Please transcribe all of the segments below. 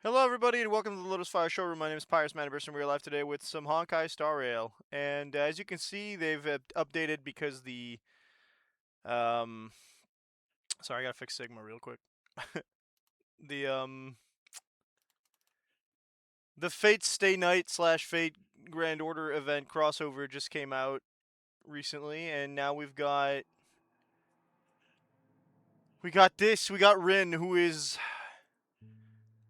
Hello, everybody, and welcome to the Lotus Fire Showroom. My name is Pyrus Maniverse, and we're live today with some Honkai Star Rail. And as you can see, they've updated because um, sorry, I gotta fix Sigma real quick. the the Fate Stay Night slash Fate Grand Order event crossover just came out recently, and now we got Rin, who is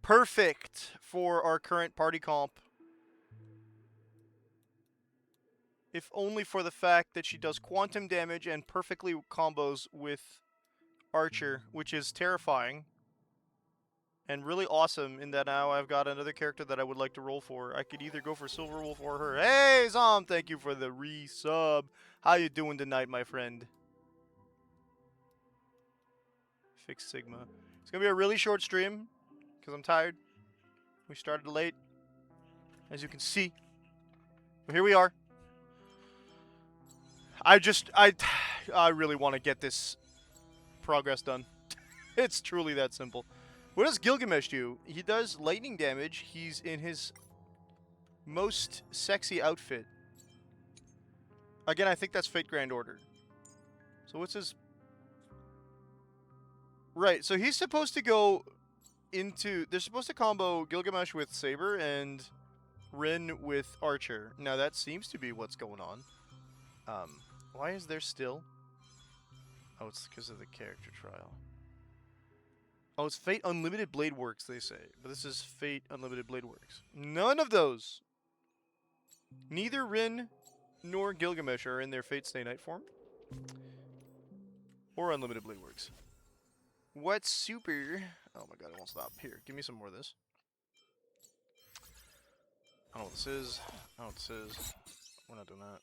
perfect for our current party comp. If only for the fact that she does quantum damage and perfectly combos with Archer, which is terrifying and really awesome in that now I've got another character that I would like to roll for. I could either go for Silver Wolf or her. Hey, Zom, thank you for the resub. How you doing tonight, my friend? Fix Sigma. It's going to be a really short stream because I'm tired. We started late, as you can see. But here we are. I really want to get this progress done. It's truly that simple. What does Gilgamesh do? He does lightning damage. He's in his most sexy outfit. Again, I think that's Fate Grand Order. So what's his... Right, so he's supposed to go into... They're supposed to combo Gilgamesh with Saber and Rin with Archer. Now that seems to be what's going on. Why is there still... Oh, it's because of the character trial. Oh, it's Fate Unlimited Blade Works, they say. But this is Fate Unlimited Blade Works. None of those. Neither Rin nor Gilgamesh are in their Fate Stay Night form. Or Unlimited Blade Works. What's super? Oh my god, it won't stop. Here, give me some more of this. I don't know what this is. I don't know what this is. We're not doing that.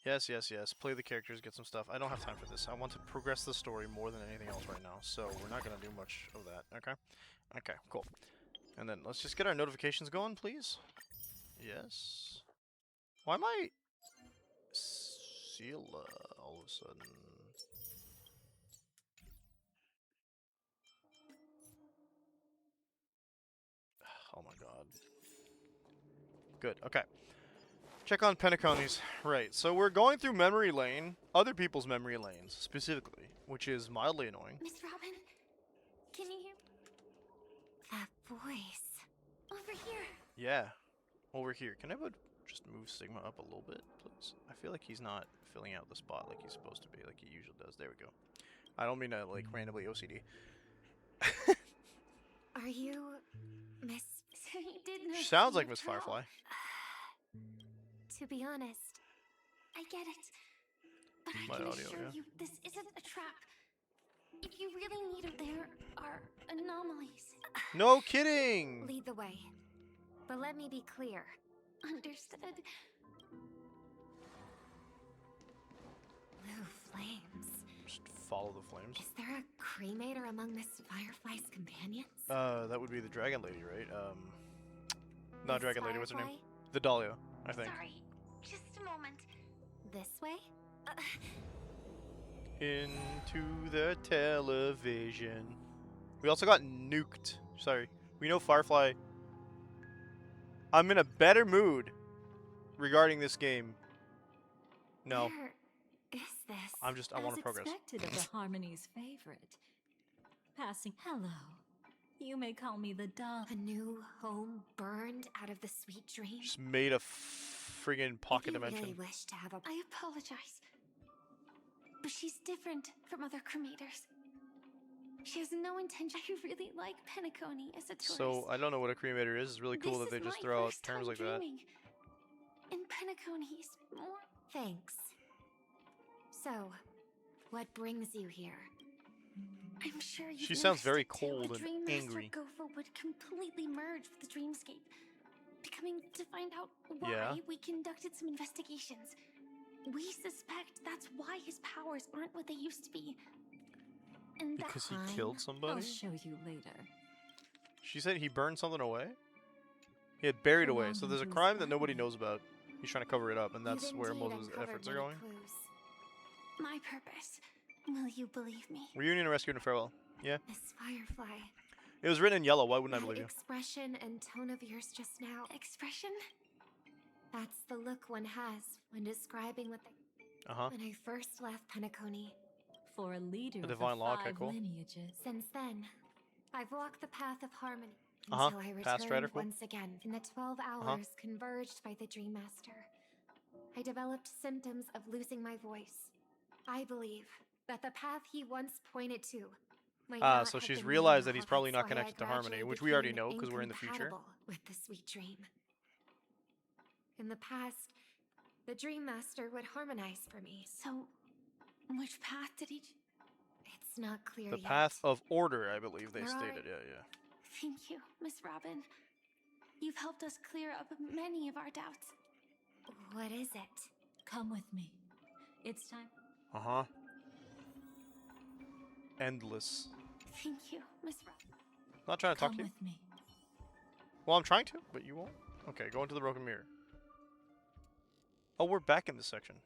Yes, yes, yes. Play the characters, get some stuff. I don't have time for this. I want to progress the story more than anything else right now, so we're not going to do much of that. Okay? Okay, cool. And then let's just get our notifications going, please. Yes. Why am I... Sela all of a sudden? Oh my god. Good, okay. Check on Penaconies. Right, so we're going through memory lane, other people's memory lanes, specifically, which is mildly annoying. Miss Robin, can you hear that voice? Over here. Yeah, over here. Can I just move Sigma up a little bit, please? I feel like he's not filling out the spot like he's supposed to be, like he usually does. There we go. I don't mean to, like, randomly OCD. Are you Miss... So you did know She sounds me like Miss after all. Firefly. To be honest, I get it. But My I can audio, assure yeah. you this isn't a trap. If you really need it, there are anomalies. No kidding! Lead the way. But let me be clear. Understood. Blue flames. Just follow the flames. Is there a cremator among Miss Firefly's companions? That would be the Dragon Lady, right? Not Miss Dragon Lady, what's her name? Firefly? The Dahlia, I think. Sorry, just a moment. This way? Into the television. We also got nuked. Sorry. We know Firefly. I'm in a better mood regarding this game. No. Where is this? I want to progress. As expected of the Harmony's favorite. Passing. Hello. You may call me the dog. A new home burned out of the sweet dream. Just made a friggin' pocket If you dimension. really wish to have a... I apologize. But she's different from other cremators. She has no intention. I really like Penacony as a tourist. So, I don't know what a cremator is. It's really cool that they just throw out terms like that. And Penacony's more... Thanks. So, what brings you here? I'm sure you. She sounds very cold and angry. Gopher would completely merge with the dreamscape, becoming to find out why Yeah. we conducted some investigations. We suspect that's why his powers aren't what they used to be. And Because that he killed somebody? I'll show you later. She said he burned something away? He had buried away, so there's a crime that nobody knows about. He's trying to cover it up, and that's where most of his efforts are going. Clues. My purpose. Will you believe me? Reunion, rescue, and farewell. Yeah. Miss Firefly. It was written in yellow. Why wouldn't I That believe you? expression and tone of yours just now. Expression? That's the look one has when describing what they... Uh-huh. When I first left Penacony. For a leader The of the divine law, okay, 5 cool. lineages. Since then, I've walked the path of harmony Uh-huh. until I Path Strider, returned cool. once again. In the 12 hours converged by the Dream Master, I developed symptoms of losing my voice. I believe that the path he once pointed to might not So have she's been realized the that he's path, probably not that's why I connected to Harmony, gradually which we already became know because we're in the future. incompatible with the sweet dream. In the past, the Dream Master would harmonize for me. So, which path did he... It's not clear The yet. path of order, I believe they There are- stated. Yeah, yeah. Thank you, Miss Robin. You've helped us clear up many of our doubts. What is it? Come with me. It's time. Uh-huh. Endless. Thank you, Miss Robin. Not trying to talk Come to you. with me. Well, I'm trying to, but you won't. Okay, go into the broken mirror. Oh, we're back in this section.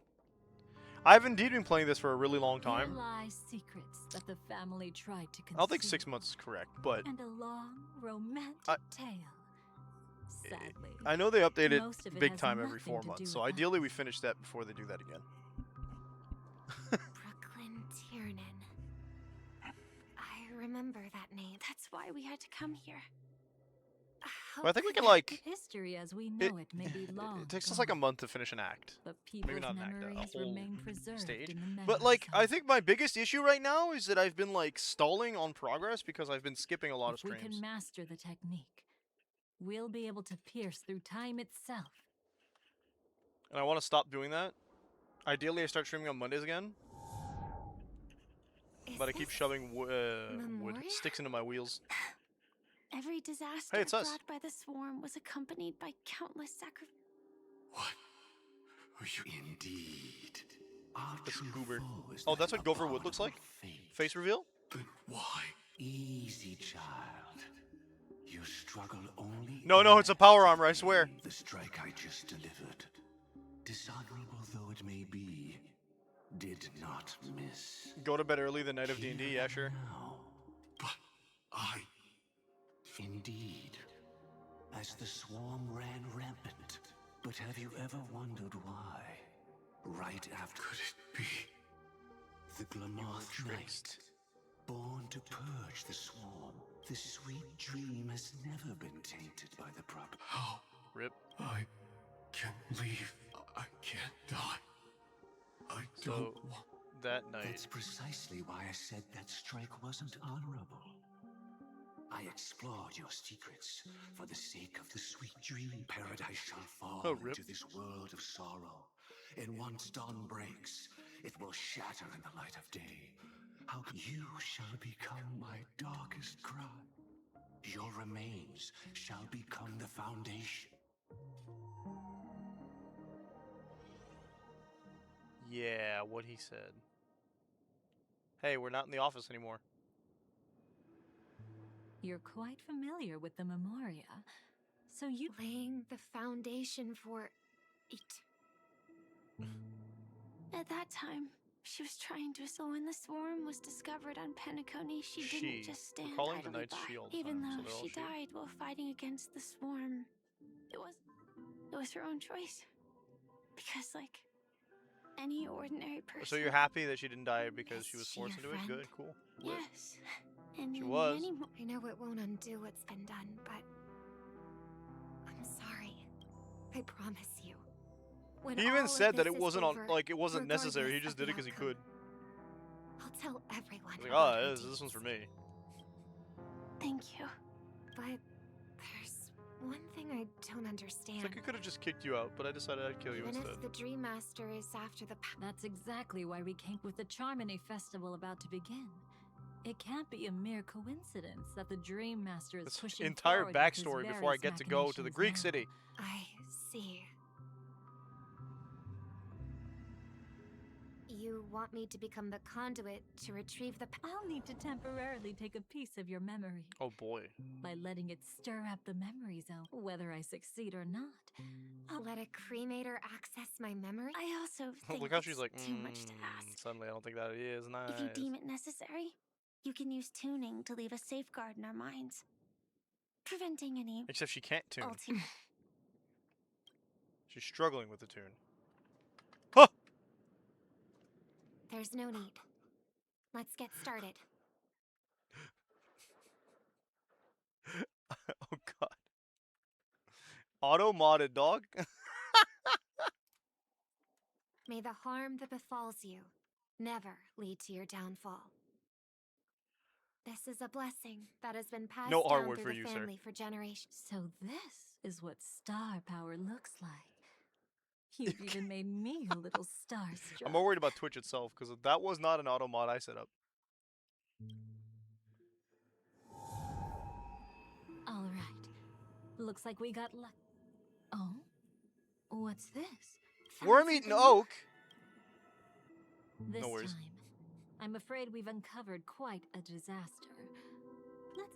I've indeed been playing this for a really long time. Here lie secrets that the family tried to conceal. I don't think 6 months is correct, but And a long, romantic tale. Sadly, I know they update it most of it big has time every nothing 4 to months, do so with ideally us. we finish that before they do that again. Brooklyn Tiernan. I remember that name. That's why we had to come here. How But I think we could can, like... History as we know it may be long. It takes us like a gone, month to finish an act. but people's not an act, a memories whole remain preserved stage. in the memory But, like, I zone. think my biggest issue right now is that I've been, like, stalling on progress because I've been skipping a lot of If we streams. can master the technique, we'll be able to pierce through time itself. And I want to stop doing that. Ideally, I start streaming on Mondays again. But I keep this shoving wood, Memoria? sticks into my wheels. Every disaster Hey, it's us. brought by the swarm was accompanied by countless sacrifices. What? Are you indeed? Our This true goober. foe is Oh, that that's what Gopher Wood abominable looks like? fate. Face reveal? Then why? Easy, child. You struggle only. No, no, it's a power armor, I swear. The strike I just delivered, dishonorable though it may be, did not miss. Go to bed early the night of D&D, yeah, sure. Now. But I. Indeed. As the swarm ran rampant. But have you ever wondered why? Right after. Could it be? The Glamoth Knight. Born to purge the swarm. The sweet dream has never been tainted by the prop. How? Rip. I can't leave. I can't die. I So, that night. That's precisely why I said that strike wasn't honorable. I explored your secrets for the sake of the sweet dream. Paradise shall fall Oh, rip. into this world of sorrow. And once dawn breaks, it will shatter in the light of day. How you shall become my darkest cry. Your remains shall become the foundation. Yeah, what he said. Hey, we're not in the office anymore. You're quite familiar with the Memoria, so you... Laying the foundation for it. At that time, she was trying to. So when the swarm was discovered on Penacony, she didn't just stand We're calling the idly Knights by. she all the Even time, so though they're all she she. died while fighting against the swarm, it was her own choice. Because like any ordinary person. So you're happy that she didn't die because she Is was she forced your into it? friend? Good, cool. Lit. Yes. And She in was. many mo- I know it won't undo what's been done, but I'm sorry. I promise you. When He all even of said that this it is wasn't over, on, like, it wasn't necessary. He regardless just of did the it because he outcome, could. I'll tell everyone. He's like, about oh, her this one's deeds. for me. Thank you. But there's one thing I don't It's understand. like I could have just kicked you out, but I decided I'd kill you Even instead. if the Dream Master is after the That's exactly why we came with the Charmony Festival about to begin. It can't be a mere coincidence that the Dream Master is This pushing entire forward with his backstory before I various get to go to the machinations Greek now. city. I see. You want me to become the conduit to retrieve the I'll need to temporarily take a piece of your memory Oh boy. by letting it stir up the memory zone, whether I succeed or not. Let a cremator access my memory? I also think Look how it's she's like, too much to ask. suddenly I don't think that is nice. If you deem it necessary, you can use tuning to leave a safeguard in our minds. preventing any Except she can't tune. ultimate. She's struggling with the tune. Huh! There's no need. Let's get started. Oh god. Auto-modded, dog? May the harm that befalls you never lead to your downfall. This is a blessing that has been passed No R down word through for the you, sir. family for generations. So this is what star power looks like. You've even made me a little starstruck. I'm more worried about Twitch itself, because that was not an auto-mod I set up. All right. Looks like we got luck. Oh? What's this? Worm eating oak? This No worries. time, I'm afraid we've uncovered quite a disaster. Let's...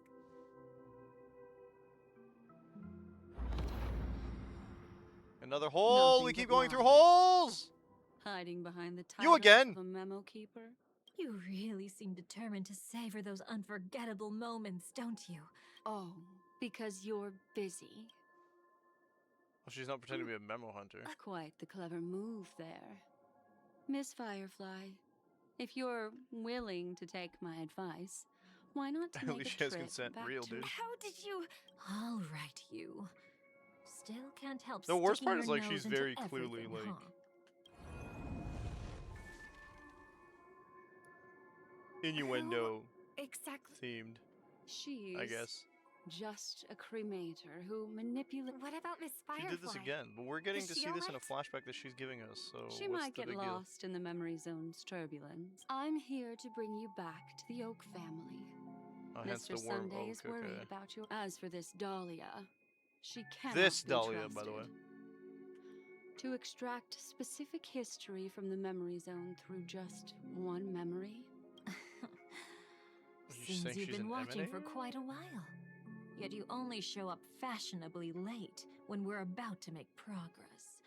Another hole! Nothing We keep but going through lies. holes! Hiding behind the You title again? of a memo keeper? You really seem determined to savor those unforgettable moments, don't you? Oh, because you're busy. Well, she's not pretending to be a memo hunter. Quite the clever move there. Miss Firefly, if you're willing to take my advice, why not At make least a she has trip consent, back real to... dude. How did you? All right, you. Still can't help The worst sticking part is, your like, she's nose into very clearly, everything, like, huh? innuendo Exactly. themed, She's I guess. just a cremator who manipulates... What about Miss She Firefly? did this again, but we're getting Is to she see this in a alright? flashback that she's giving us, so She what's might the get big deal? lost in the memory zone's turbulence. I'm here to bring you back to the Oak family. Hence Mr. the worm Sunday oak, is worried okay. about you. As for this Dahlia, she cannot This be Dahlia, by the way. trusted. To extract specific history from the memory zone through just one memory? You Seems saying you've she's been an watching for emanator? quite a while. Yet you only show up fashionably late when we're about to make progress.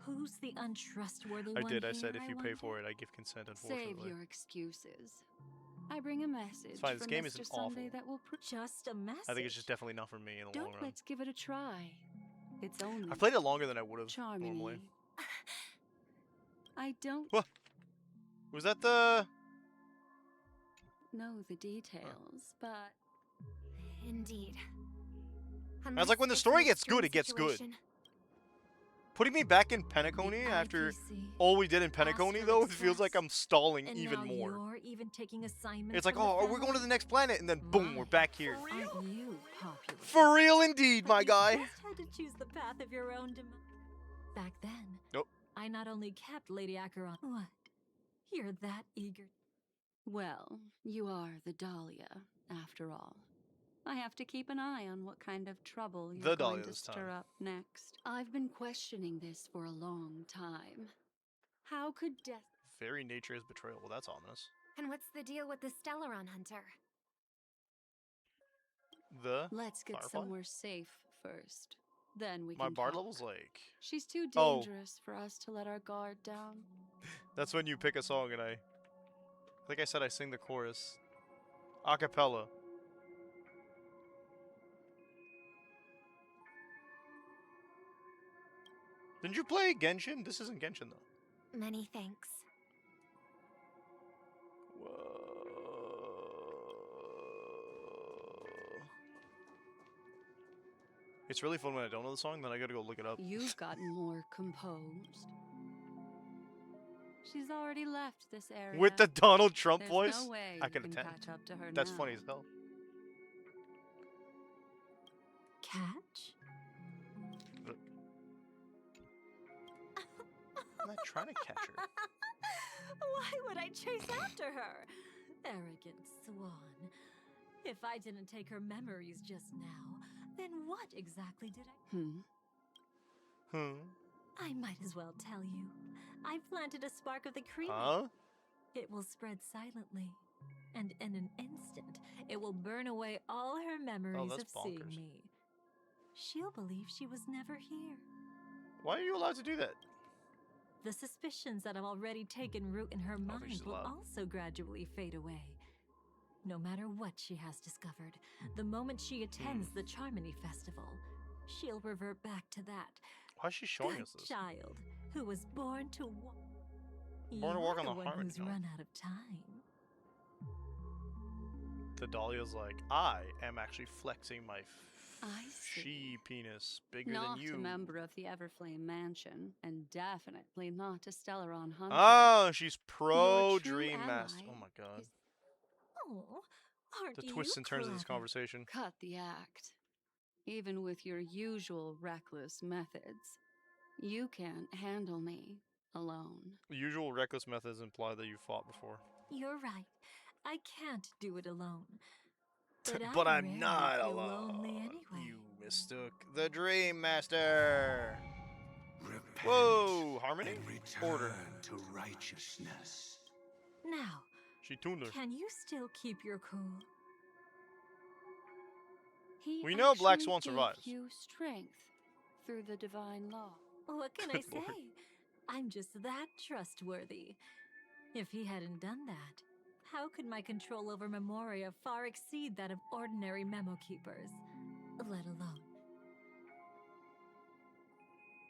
Who's the untrustworthy I one did, I here, said if you pay wonder? for it, I give consent, Save unfortunately. your excuses. I bring a message fine, this from game Mr. isn't Sunday awful. that will Just a message. I think it's just definitely not for me in the Don't long run. let's give it a try. It's only I played it longer than I would have charming. normally. I don't What? Was that the... know the details, but Indeed. I was like, when the story gets good, it gets good. Putting me back in Penacony after IPC. all we did in Astral Penacony, though, it feels like Express. I'm stalling And even now more. You're even taking assignments It's like, from the oh, we're going to the family? next planet, and then boom, My, we're back here. Aren't you popular? For real indeed, But my you guy. just had to choose the path of your own demise. Back then, Nope. I not only kept Lady Acheron. What? You're that eager? well, you are the Dahlia, after all. I have to keep an eye on what kind of trouble you're The going Dahlia to this stir time. up next. I've been questioning this for a long time. How could death... Very nature is betrayal. Well, that's ominous. And what's the deal with the Stellaron Hunter? The Let's get Firefly? somewhere safe first. Then we My can bar talk. level's like... She's too Oh. dangerous for us to let our guard down. That's when you pick a song and I think I said I sing the chorus. A cappella. Didn't you play Genshin? This isn't Genshin, though. Many thanks. It's really fun when I don't know the song, then I gotta go look it up. You've gotten more composed. She's already left this area. With the Donald Trump There's voice? no way I you can can attend. catch up to her That's now. funny as hell. Catch? I'm not trying to catch her. Why would I chase after her? Arrogant swan. If I didn't take her memories just now, then what exactly did I... I might as well tell you. I planted a spark of the creamy. Huh? It will spread silently. And in an instant, it will burn away all her memories that's of seeing bonkers. me. She'll believe she was never here. Why are you allowed to do that? The suspicions that have already taken root in her think mind she's will allowed. also gradually fade away. No matter what she has discovered, the moment she attends the Charmony Festival, she'll revert back to that Why is she showing good us this? child who was born to walk. Born to walk on the the one Harmony. who's run out of time. The Dahlia's like, I am actually flexing my I see. she penis bigger Not than you. a member of the Everflame Mansion, and definitely not a Stellaron hunter. Oh, she's pro Your true Dream Master. ally Oh my god. is- Oh, aren't The you twists and turns of this clever? conversation. Cut the act. Even with your usual reckless methods, you can't handle me alone. The usual reckless methods imply that you fought before. You're right. I can't do it alone. But I I'm rarely not feel alone. lonely anyway. You mistook the Dream Master. Repent Whoa, Harmony? and return Order. to righteousness. Now, She tuned her. can you still keep your cool? He We know Black actually Swan gave survives. you strength through the divine law. What can I Good say? lord. I'm just that trustworthy. If he hadn't done that, how could my control over Memoria far exceed that of ordinary memo keepers? Let alone.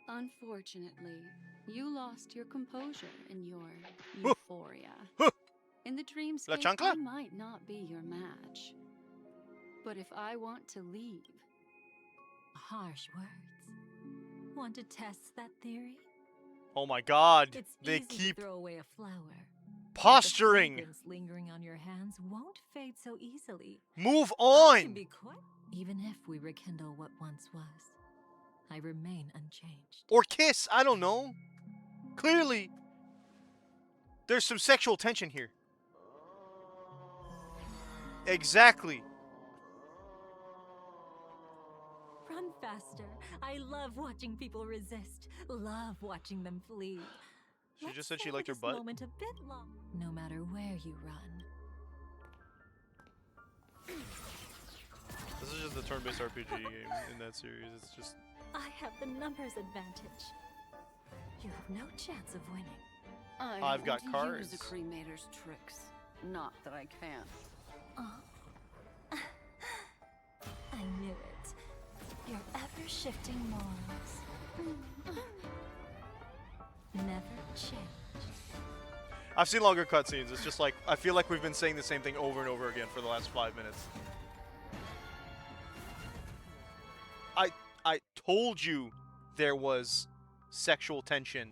Unfortunately, you lost your composure in your Huh. euphoria. Huh. In the La dreamscape, chancla? I might not be your match. But if I want to leave, Harsh words. Want to test that theory? Oh my god. It's They easy keep to throw away a flower. posturing. The fragrance lingering on your hands won't fade so easily. Move I can on. be quite. Even if we rekindle what once was, I remain unchanged. Or kiss. I don't know. Clearly, there's some sexual tension here. Exactly. Run faster. I love watching people resist. Love watching them flee. She Let's just said she savor liked her this butt. moment a bit long. No matter where you run. This is just the turn-based RPG game in that series. It's just I have the numbers advantage. You have no chance of winning. I've got use cards. the cremator's tricks. Not that I can't. I knew it. Your ever-shifting morals. Never change. I've seen longer cutscenes. It's just like I feel like we've been saying the same thing over and over again for the last 5 minutes. I told you there was sexual tension.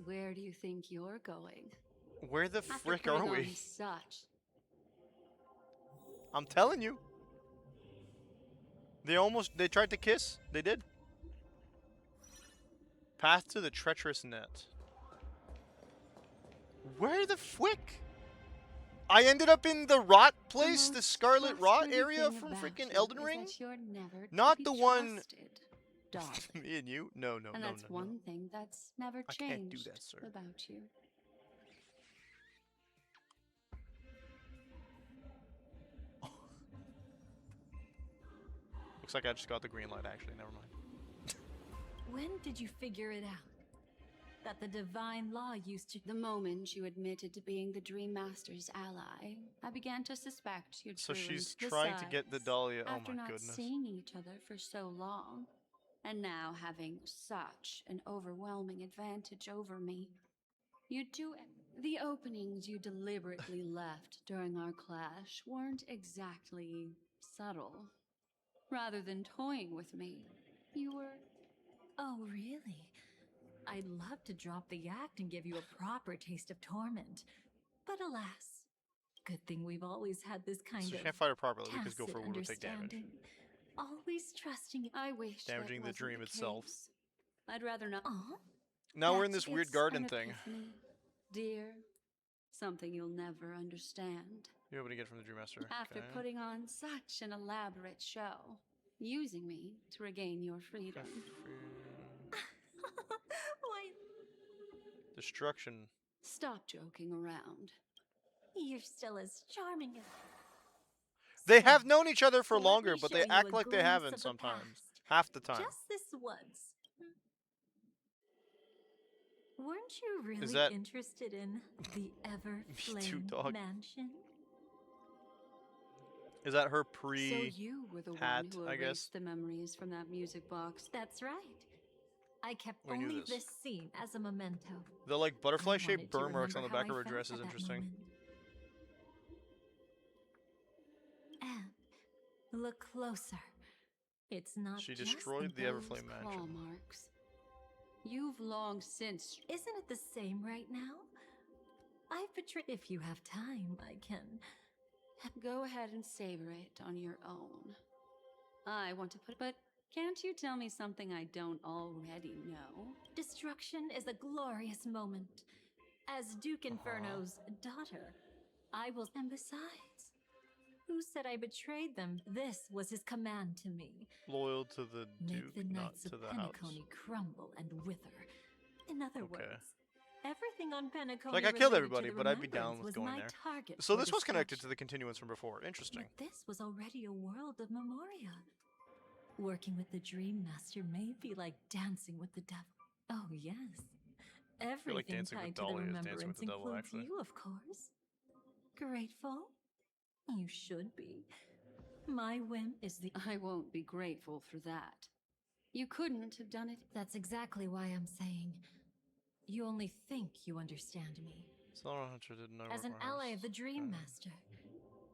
Where do you think you're going? Where the After frick putting are on we? Such. I'm telling you. They tried to kiss. They did. Path to the treacherous net. Where the frick? I ended up in the rot place, the most Scarlet Rot trustworthy area thing from about freaking you Elden is Ring? that you're never to Not be the one- trusted, darling. Me and you? No, no, And no, that's no, no. one thing that's never I changed can't do that, sir. about you. Looks like I just got the green light, actually. Never mind. When did you figure it out? That the divine law used to. The moment you admitted to being the Dream Master's ally, I began to suspect you'd So ruined she's the trying to get the sides Dahlia. Oh after my not goodness. seeing each other for so long, and now having such an overwhelming advantage over me. You do the openings you deliberately left during our clash weren't exactly subtle. Rather than toying with me, you were. Oh, really? I'd love to drop the act and give you a proper taste of torment. But alas, good thing we've always had this kind So she of can't fight her properly because go tacit for it will take damage. understanding. Always trusting. I wish Damaging that the wasn't dream the itself. case. I'd rather not. Aw, Now we're in That this weird it's garden an thing. epiphany, dear. Something you'll never understand. You're able to get from the Dream Master. After Okay. putting on such an elaborate show, using me to regain your freedom. why, Destruction. Stop joking around. you're still as charming as. They have once. known each other for Let longer, me but show they you act a like they glimpse haven't of the sometimes. past. Half the time. Just this once. Weren't you really that- interested in the Me too, Everflame dog. mansion? Is that her So pre... you were the hat, one who I guess? erased the memories from that music box. That's right. I kept We knew only this. this scene as a memento. The, like, I butterfly-shaped wanted to burn marks on the remember how back of I her felt dress is at that interesting. moment. And look closer. It's not She just destroyed the Those Everflame claw mansion. marks. You've long since. Isn't it the same right now? I've betrayed. If you have time, I can. Go ahead and savor it on your own. I want to put. But can't you tell me something I don't already know? Destruction is a glorious moment. As Duke Inferno's daughter, I will. And besides, who said I betrayed them? This was his command to me. Loyal to the Make Duke, the not knights of to the house. Penacony crumble and wither. In other Okay. words, everything on Penacony Like, I killed related to everybody, the but I'd be down remembrance with was going my there. target So for this was connected to destruction. the continuance from before. Interesting. But this was already a world of memoria. Working with the Dream Master may be like dancing with the devil. Oh yes. feel like Everything Dancing with tied to the Dolly is Dancing remembrance with the Devil, includes actually. you, of course. Grateful? You should be. My whim is the. I won't be grateful for that. You couldn't have done it. That's exactly why I'm saying. You only think you understand me. Solar Hunter did not As work an my ally house. of the Dream Okay. Master,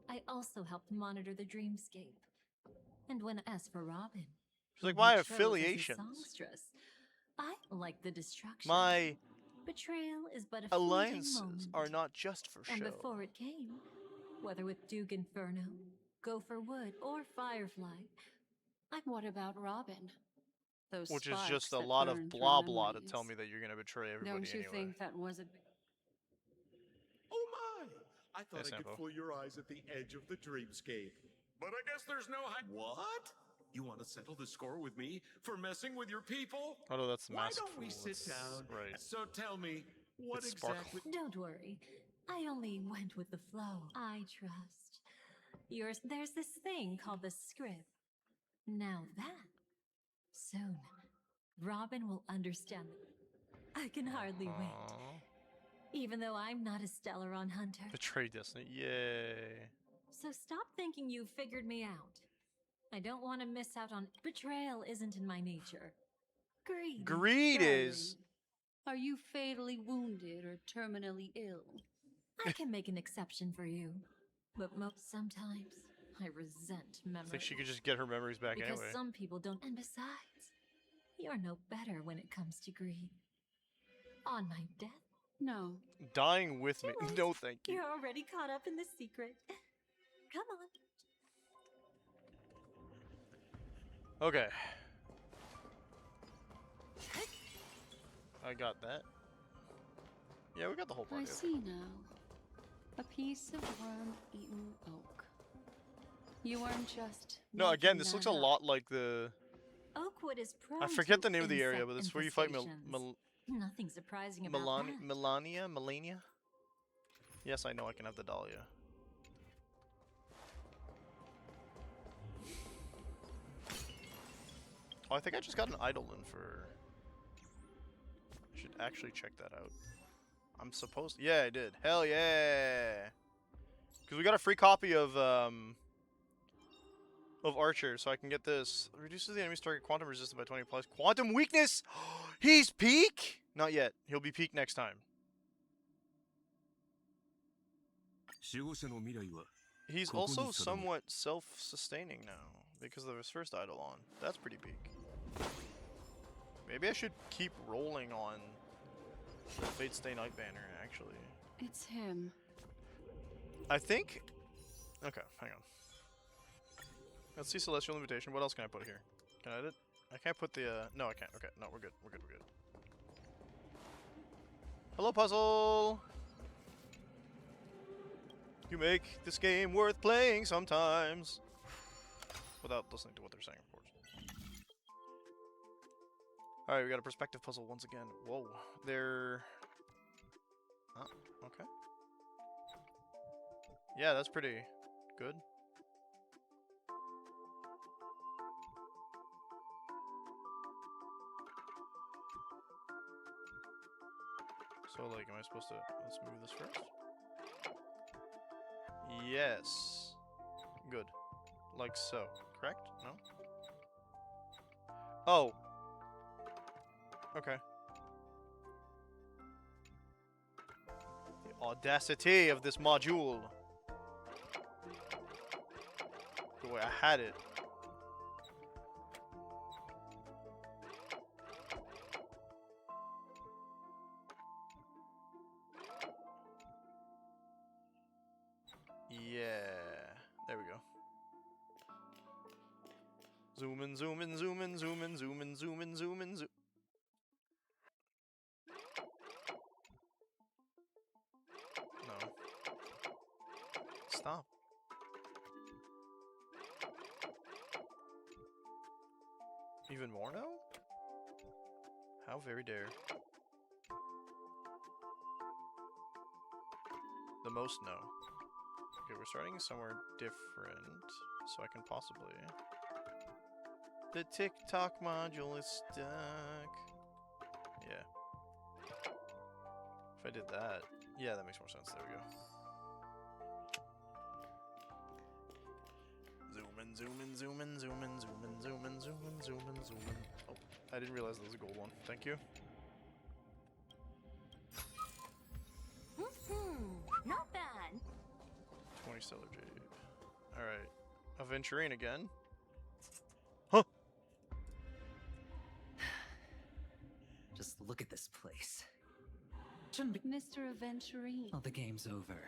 I also helped monitor the dreamscape. And when as for Robin, She's like, who my he chose as his affiliations. songstress, I like the destruction. My Betrayal is but a fleeting alliances moment. are not just for And show. before it came, whether with Duke Inferno, Gopher Wood, or Firefly, What about Robin? Those Which is sparks just a that lot of burn through blah blah to tell memories. me that you're gonna betray everybody Don't you anyway. think that was a Oh my! I thought Hey, I could Sampo. fool your eyes at the edge of the dreamscape. But I guess there's no What? You want to settle the score with me for messing with your people? Oh no, that's the Why mask don't we fool. sit That's down? right. So tell me, what It's Sparkle. exactly? don't worry. I only went with the flow. I trust. There's this thing called the script. Now that, soon, Robin will understand. I can hardly wait. Aww. Even though I'm not a Stellaron hunter. Betray Destiny. Yay. So stop thinking you figured me out. I don't want to miss out on betrayal. Isn't in my nature. Greed is. Sorry. Are you fatally wounded or terminally ill? I can make an exception for you, but sometimes I resent I memory. think she could just get her memories back Because anyway. some people don't. And besides, you're no better when it comes to greed. On my death, No. Dying with me. Too late. No, thank you. you're already caught up in the secret. Come on. Okay. I got that. Yeah, we got the whole I party. see now. A piece of worm-eaten oak. You weren't just. No, again, making this that looks a up. lot like the... Oakwood is prone I forget to the name of the area, insect but it's where you fight infestations. Nothing surprising about that. Melania? Yes, I know I can have the Dahlia. Oh, I think I just got an Eidolon for... I should actually check that out. I'm supposed... Yeah, I did. Hell yeah! Because we got a free copy of Archer, so I can get this. Reduces the enemy's target quantum resistance by 20 plus. Quantum weakness! He's peak? Not yet. He'll be peak next time. He's also somewhat self-sustaining now because of his first Eidolon. That's pretty peak. Maybe I should keep rolling on the Fate Stay Night banner, actually. It's him. I think... Okay, hang on. Let's see Celestial Invitation. What else can I put here? Can I edit? I can't put the, No, I can't. Okay, no, we're good. We're good, we're good. Hello, puzzle! You make this game worth playing sometimes. Without listening to what they're saying, of course. Alright, we got a perspective puzzle once again. Whoa. They're... Oh, okay. Yeah, that's pretty good. So, like, am I supposed to... Let's move this first. Yes. Good. Like so. Correct? No? Oh. Okay. The audacity of this module. The way I had it. Yeah. There we go. Zoom in, zoom in, zoom in, zoom in, zoom in, zoom in, zoom in, zoom. No. Stop. Even more no? How very dare. The most no. Okay, we're starting somewhere different, so I can possibly... The TikTok module is stuck. Yeah. If I did that... Yeah, that makes more sense. There we go. Zoom in, zoom in, zoom in, zoom in, zoom in, zoom in, zoom in, zoom in, zoom in. Oh, I didn't realize there was a gold one. Thank you. Not bad. 20 stellar jade. Alright. Aventurine again. Huh! Just look at this place. Mr. Aventurine. Oh, the game's over.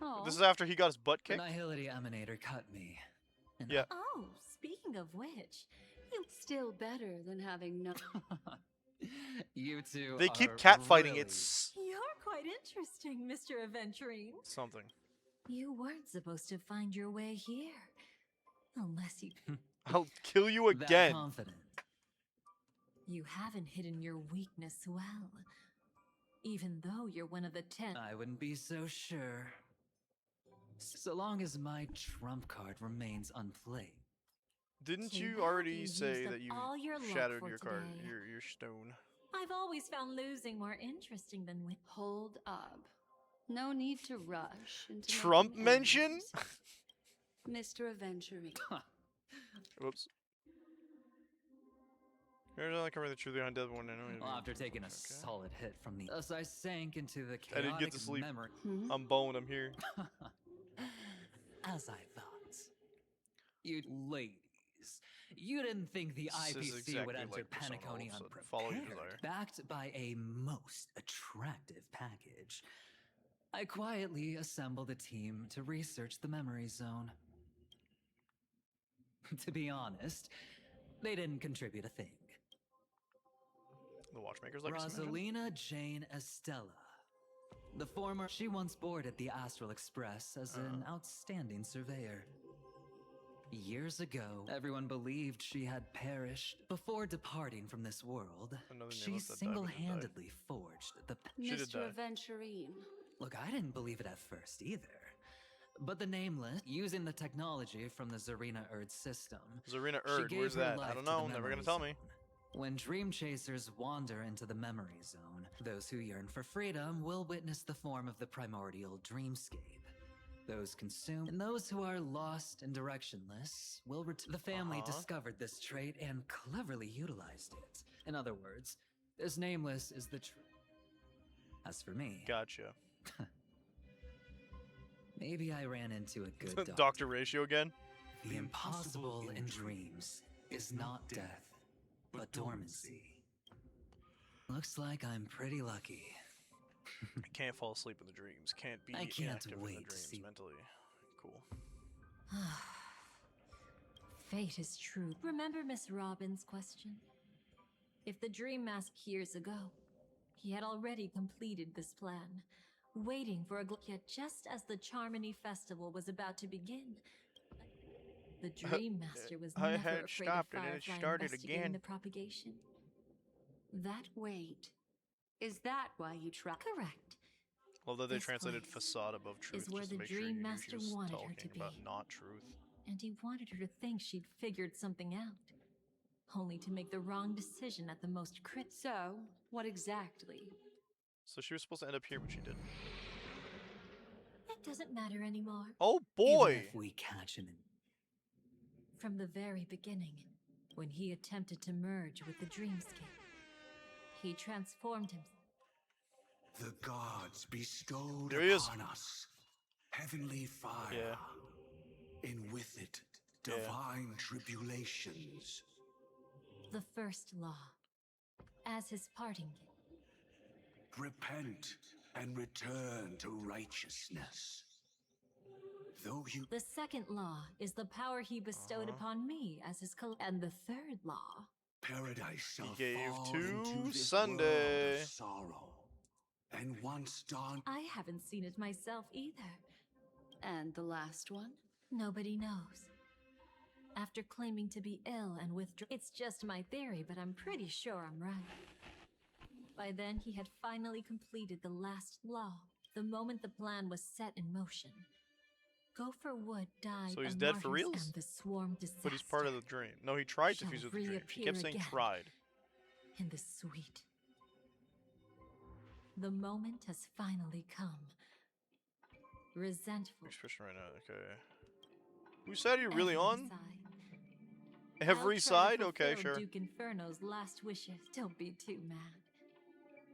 Oh, This is after he got his butt The kicked? Nihility Emanator cut me. And Yeah. Oh, speaking of which, you still better than having no. you two They keep are catfighting. really... It's you're quite interesting, Mr. Aventurine. something. You weren't supposed to find your way here. Unless you I'll kill you that again. confident. you haven't hidden your weakness well. Even though you're one of the 10. I wouldn't be so sure. So long as my trump card remains unplayed. Didn't You you have already used say up that you all your luck shattered for your card, today. your stone? I've always found losing more interesting than winning. Hold up. No need to rush into Trump making mention? enemies. Mr. Aventurine. Whoops. Here's like cover the truly undead one. I know. Well, after taking a Okay. solid hit from the... Thus I sank into the I chaotic didn't get to sleep. memory... Hmm? I'm boned. I'm here. As I thought. You ladies, you didn't think the This is IPC would exactly enter like Persona, all of Paniconi a sudden. unprepared. Follow your desire. Backed by a most attractive package. I quietly assembled a team to research the memory zone. To be honest, they didn't contribute a thing. The watchmaker's like mentioned? Rosalina Jane Estella. The former, she once boarded the Astral Express as an outstanding surveyor. Years ago, everyone believed she had perished. Before departing from this world, Another she nameless that died but didn't die. single-handedly forged the... She did Mr. die. Aventurine. Look, I didn't believe it at first either. But the Nameless, using the technology from the Zarina Erd system, Zarina she Erd, gave where's her that? life I don't to the know. Never gonna memory tell me. zone. When dream chasers wander into the memory zone, those who yearn for freedom will witness the form of the primordial dreamscape. Those consumed, and those who are lost and directionless will return. The family discovered this trait and cleverly utilized it. In other words, this Nameless is the truth. As for me, Gotcha. maybe I ran into a good doctor. Doctor Ratio again? The impossible in dreams is not death, but dormancy. Looks like I'm pretty lucky. I can't fall asleep in the dreams. Can't be I can't inactive in wait the to dreams see- mentally. Cool. Fate is true. Remember Miss Robin's question? If the Dream Mask years ago, he had already completed this plan, waiting for a yet just as the Charmony Festival was about to begin, the Dream Master was I never had afraid stopped of and it Firefly started investigating again. the propagation. That Wait. Is that why you tried? correct. Love that they This translated place facade above truth where just to the make sure Dream you knew Master she was wanted her talking to about be. not truth. And he wanted her to think she'd figured something out, only to make the wrong decision at the most critical. So, what exactly? So she was supposed to end up here, but she didn't. It doesn't matter anymore. Oh Even boy! if we catch him in From the very beginning, when he attempted to merge with the dreamscape, he transformed himself. The gods bestowed There he is. upon us heavenly fire, Yeah. and with it, Yeah. divine tribulations. The first law, as his parting gift. Repent and return to righteousness. Though you The second law is the power he bestowed upon me as his and the third law. paradise shall He gave fall to into this Sunday. world of sorrow, and once dawn. I haven't seen it myself either. And the last one? Nobody knows. After claiming to be ill and withdraw, it's just my theory, but I'm pretty sure I'm right. By then, he had finally completed the last law. The moment the plan was set in motion, Gopher Wood died. So he's a dead for martyr's reals? and the swarm disaster. But he's part of the dream. No, he tried to Shall fuse with the dream. He reappear kept saying again. tried. In the sweet. The moment has finally come. Resentful. He's fishing right now. Okay. Whose side are you really Every on? side. Every I'll try to side? Okay, fulfill sure. Duke Inferno's last wishes. Don't be too mad.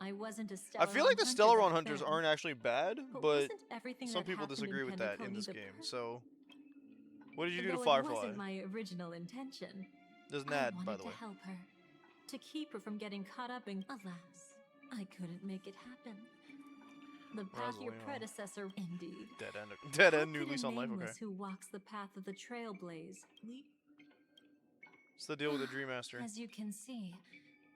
I wasn't a I feel like the Stellaron Stellaron hunter hunters back aren't actually bad, then, but wasn't everything some that people happened in disagree with that in Penacony this the game. purpose? So, what did you do Though to it Firefly? wasn't my original intention. There's I Nad, wanted by the way. to help her, to keep her from getting caught up in. Alas, I couldn't make it happen. The path your Rosalina. predecessor, indeed. Dead end. Dead How end. New could a lease on life. Okay. nameless who walks the path of the trailblaze What's the deal with the Dream Master? As you can see,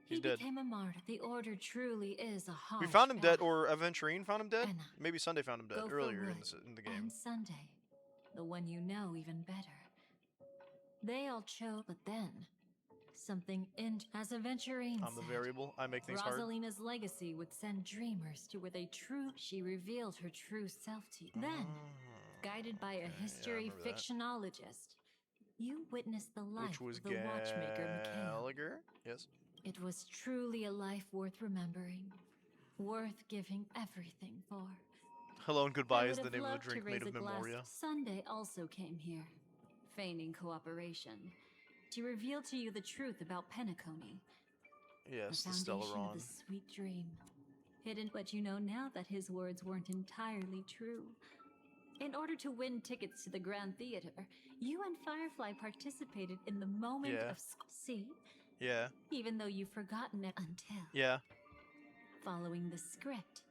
He's he dead. became a martyr. The order truly is a harsh We found him dead, path. or Aventurine found him dead. And Maybe Sunday found him dead Gopher earlier in Wood the game. And Sunday, the one you know even better. They all chose, but then something as Aventurine I'm the said, variable. I make things hard. Rosalina's legacy would send dreamers to where they she revealed her true self to you. Then, guided by a history remember that. fictionologist, you witnessed the life Which was of the watchmaker Mikhail. Gallagher. Yes. It was truly a life worth remembering, worth giving everything for. Hello and I goodbye would is the have name of the loved to drink made raise of a glass. Memoria. Sunday also came here, feigning cooperation, to reveal to you the truth about Penacony, Yes, the the foundation Stellaron. of the sweet dream. Hidden, but you know now that his words weren't entirely true. In order to win tickets to the Grand Theater, you and Firefly participated in the moment Yeah. of see, Yeah. even though you've forgotten it until Yeah. following the script.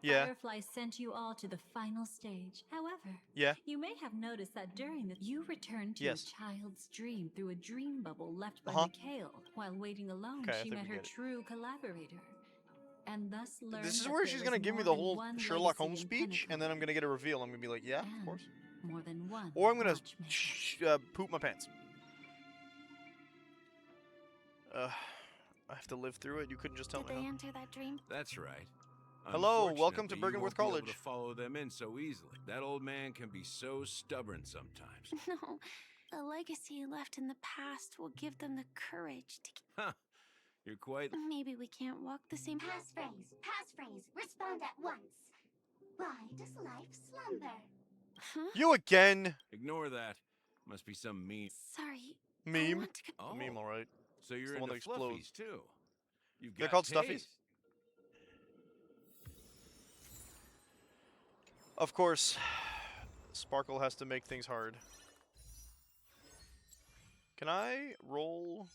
Yeah. Firefly sent you all to the final stage. However, Yeah. you may have noticed that during the you returned to Yes. a child's dream through a dream bubble left by Uh-huh. Mikhail. While waiting alone, Okay, I she think met we her get it. true collaborator. And thus learned This is that where there she's was gonna give me more the than whole one Sherlock legacy Holmes in speech, and then I'm Penacony, gonna get a reveal. I'm gonna be like, yeah, of and course. more than one Or I'm gonna watchmaker. poop my pants. I have to live through it. You couldn't just tell Did me. they Huh? enter that dream? That's right. Hello, welcome to Unfortunately, you Bergenworth won't be able College. to follow them in so easily. That old man can be so stubborn sometimes. No. The legacy left in the past will give them the courage to Huh. You're quite... Maybe we can't walk the same Passphrase, passphrase, respond at once. Why does life slumber? Huh? You again. Ignore that. Must be some mean... Sorry. I Meme. want to Oh, Meme, all right. so you're the one into that explodes. fluffies, too. You've They're got called stuffies? taste. Of course, Sparkle has to make things hard. Can I roll?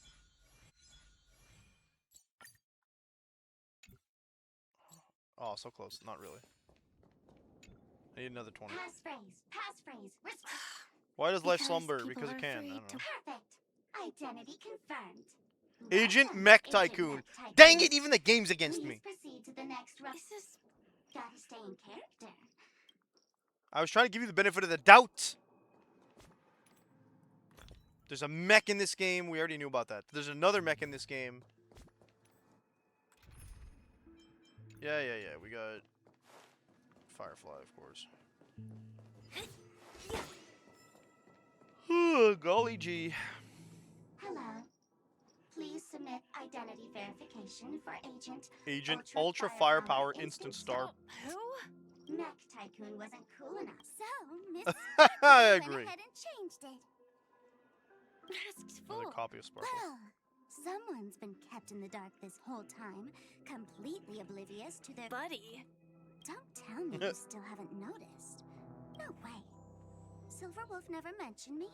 Oh, so close. Not really. I need another 20. Passphrase, passphrase, Why does life Because slumber? people Because it are can. I afraid don't to- know. Perfect. Identity confirmed. Agent Welcome, Mech Agent Tycoon. Mech Tycoon. Dang it! Even the game's against Please me. proceed to the next round. Is this Gotta stay in character. I was trying to give you the benefit of the doubt. There's a mech in this game. We already knew about that. There's another mech in this game. Yeah. We got Firefly, of course. Golly gee. Hello. Please submit identity verification for Agent Ultra Firepower Instant Star. Who? Mech Tycoon wasn't cool enough. So, Miss I went agree. ahead and changed it. Masked Another fool. copy of Sparkle. Well, someone's been kept in the dark this whole time, completely oblivious to their buddy. Don't tell me you still haven't noticed. No way. Silverwolf never mentioned me.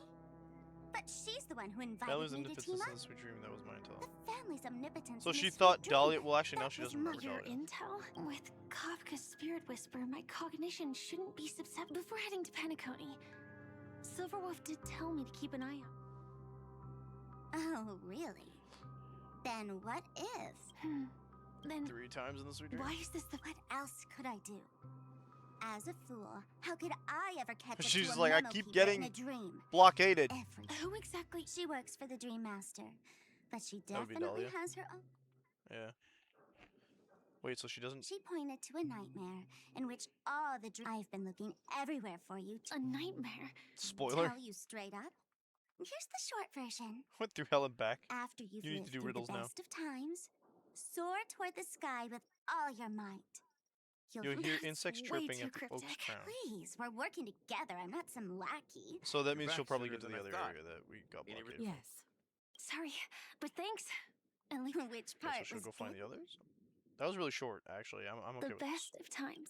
But she's the one who invited Dahlia's me to team omnipotence up. in the sweet dream, that was my intel. The family's omnipotence. So in she this thought sweet dream. Dahlia, well actually now That she was doesn't remember your Dahlia. intel? With Kafka's spirit whisper, my cognition shouldn't be susceptible. Before heading to Penacony, Silverwolf did tell me to keep an eye out. Oh, really? Then what if? Then 3 times in the sweet dream. why is this the... What else could I do? As a fool, how could I ever catch up She's to a like, I memo keep keeper getting in a dream? blockaded. Who exactly? She works for the Dream Master, but she That would be definitely Dahlia. has her own. Yeah. Wait, so she doesn't. She pointed to a nightmare in which all the I've been looking everywhere for you. A nightmare? Spoiler. Tell you straight up. Here's the short version. Went through hell and back. After you've You need lived to do through riddles the now. best of times, soar toward the sky with all your might. You'll hear That's insects way chirping too at the Oak's cryptic. crown. Please, we're working together. I'm not some lackey. So that means Back she'll probably sooner get to than the I other thought. area that we got Any blockaded. Yes. Sorry, but thanks. And which Okay, part so she'll was go find it? the others. That was really short, actually. I'm okay The with this. best of times.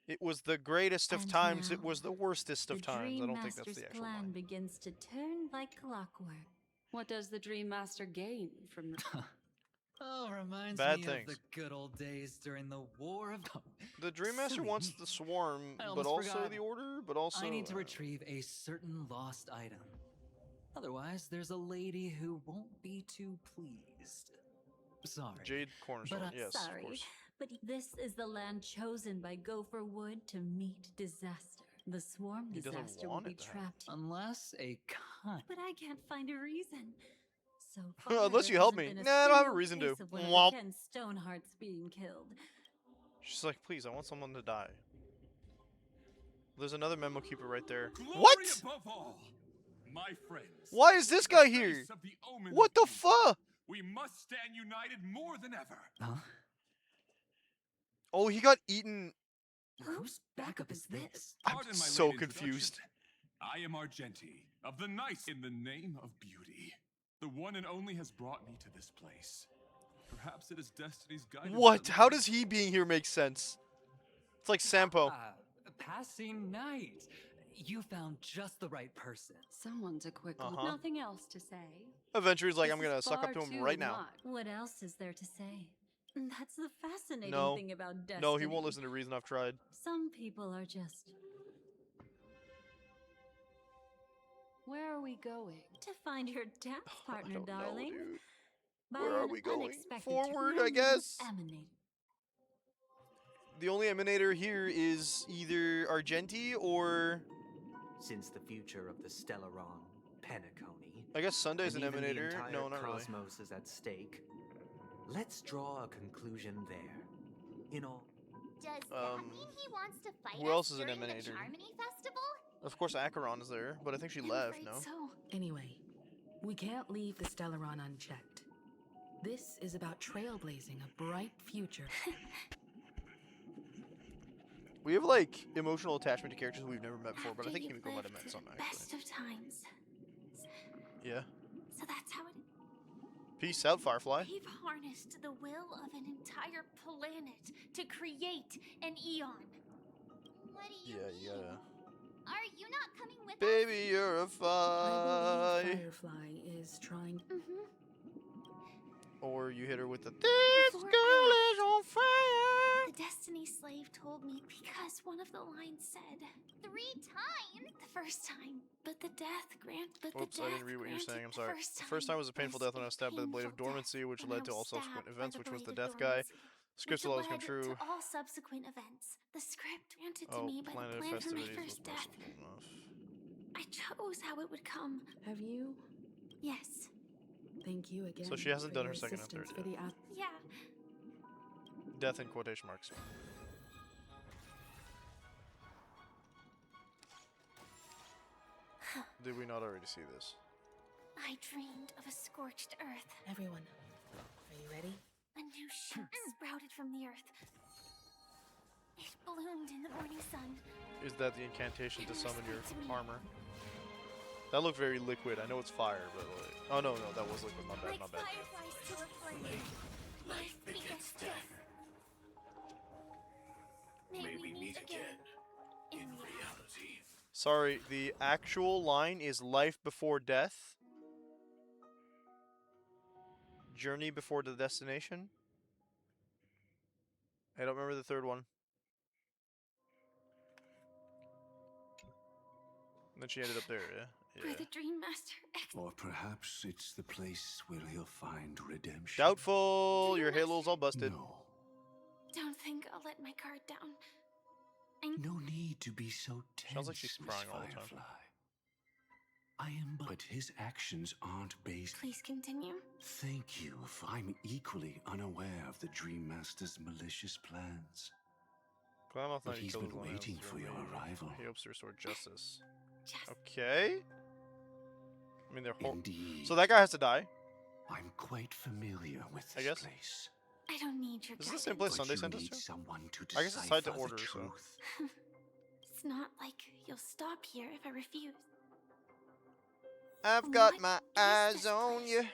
It was the greatest of And times. It now, was the worstest of The times. I Dream don't think that's Master's the actual plan line. begins to turn like clockwork. What does the Dream Master gain from Oh, reminds Bad me things. of the good old days during the War of... The Dream Master Silly wants me. the Swarm, I but almost also forgot. the Order, but also. I need to retrieve a certain lost item. Otherwise, there's a lady who won't be too pleased. Sorry. Jade Cornerstone. But, Yes, of Sorry, course. but this is the land chosen by Gopher Wood to meet disaster. The swarm He doesn't disaster will want be it to happen. trapped. Unless a cunt. But I can't find a reason. So Unless there you help hasn't me. been Nah, I don't have a single reason to. case of one Womp. of the 10 Stonehearts being killed. She's like, please, I want someone to die. There's another memo keeper right there. Glory What? above all, my friends. Why is this guy In the here? face of the omen What of the doom, fuck? We must stand united more than ever. Huh? Oh, he got eaten. Whose backup is this? I'm Pardon my so late confused. introduction. I am Argenti, of the Nice in the name of beauty. The one and only has brought me to this place. Perhaps it is destiny's guidance. What? that How led does he being here make sense? It's like Sampo. Passing night. You found just the right person. Someone's a quick look. Uh-huh. Nothing else to say. Eventually, he's like, This I'm gonna is suck up far to him too right now. much. What else is there to say? That's the fascinating No. thing about destiny. No, he won't listen to reason. I've tried. Some people are just Where are we going? to find your dance I partner, don't know, darling. dude. By Where are an we going? unexpected Forward, turn I in guess? Emanate. The only emanator here is either Argenti or Since the future of the Stellaron, Penacony, I guess Sunday's an and even the emanator. entire No, not really. cosmos is at stake, let's draw a conclusion there. In all, Does that Um, mean he wants to fight who us else is an during the emanator? Charmony Festival? Of course, Acheron is there, but I think she I'm left. afraid No. So. Anyway, we can't leave the Stellaron unchecked. This is about trailblazing a bright future. We have like emotional attachment to characters we've never met before, but I After think you've Himiko might have lived met through some the actually. best of times. Yeah. So that's how it. Peace out, Firefly. We've harnessed the will of an entire planet to create an eon. What do you Yeah, you gotta. Are you not coming with Baby, you're a I fi. believe Firefly is trying. us? Mm-hmm. Or you hit her with the. This Before I girl left, is on fire. The Destiny Slave told me because one of the lines said 3 times. The first time, but the death grant. But Whoops, the I death didn't read what you're saying. granted I'm sorry. The The first time was a painful death when I was stabbed by the blade of painful dormancy, death which when led I to all was subsequent stabbed events, by which was the blade of death guy. dormancy, Scripts which will always come led true. to all subsequent events. The script granted to Oh, me by the Planet of plan for my Festivities was first death. merciful enough. I chose how it would come. Have you? Yes. Thank you again. So she hasn't for done her your second and third assistance for the Yeah. Death in quotation marks. Did we not already see this? I dreamed of a scorched earth. Everyone, are you ready? A new shoot sprouted from the earth. It bloomed in the morning sun. Is that the incantation to summon your Whispered to me. armor? That looked very liquid. I know it's fire, but like, oh no, that was liquid. My bad, Like my bad. fireflies to a flame. Life begets death. May we meet again in reality. Sorry, the actual line is life before death. Journey before the destination. I don't remember the third one. And then she ended up there, yeah? Where Yeah. the Dream Master Or perhaps it's the place where he'll find redemption. Doubtful! Your halo's all busted. No. Don't think I'll let my guard down. No need to be so tense, Sounds like she's Miss crying all the time. Firefly. I am, but his actions aren't based. Please continue. Thank you. I'm equally unaware of the Dream Master's malicious plans. Klamath But Knight he's killed been his own waiting house, for your maybe. arrival. He hopes to restore justice. Just Okay. I mean, they're Indeed. so that guy has to die. I'm quite familiar with I this guess. place. I don't need your This is the guidance. same place But Sunday you sent us need to? someone to I guess it's tied to decipher the order, so. truth. It's not like you'll stop here if I refuse. I've What got my is eyes this on place? you.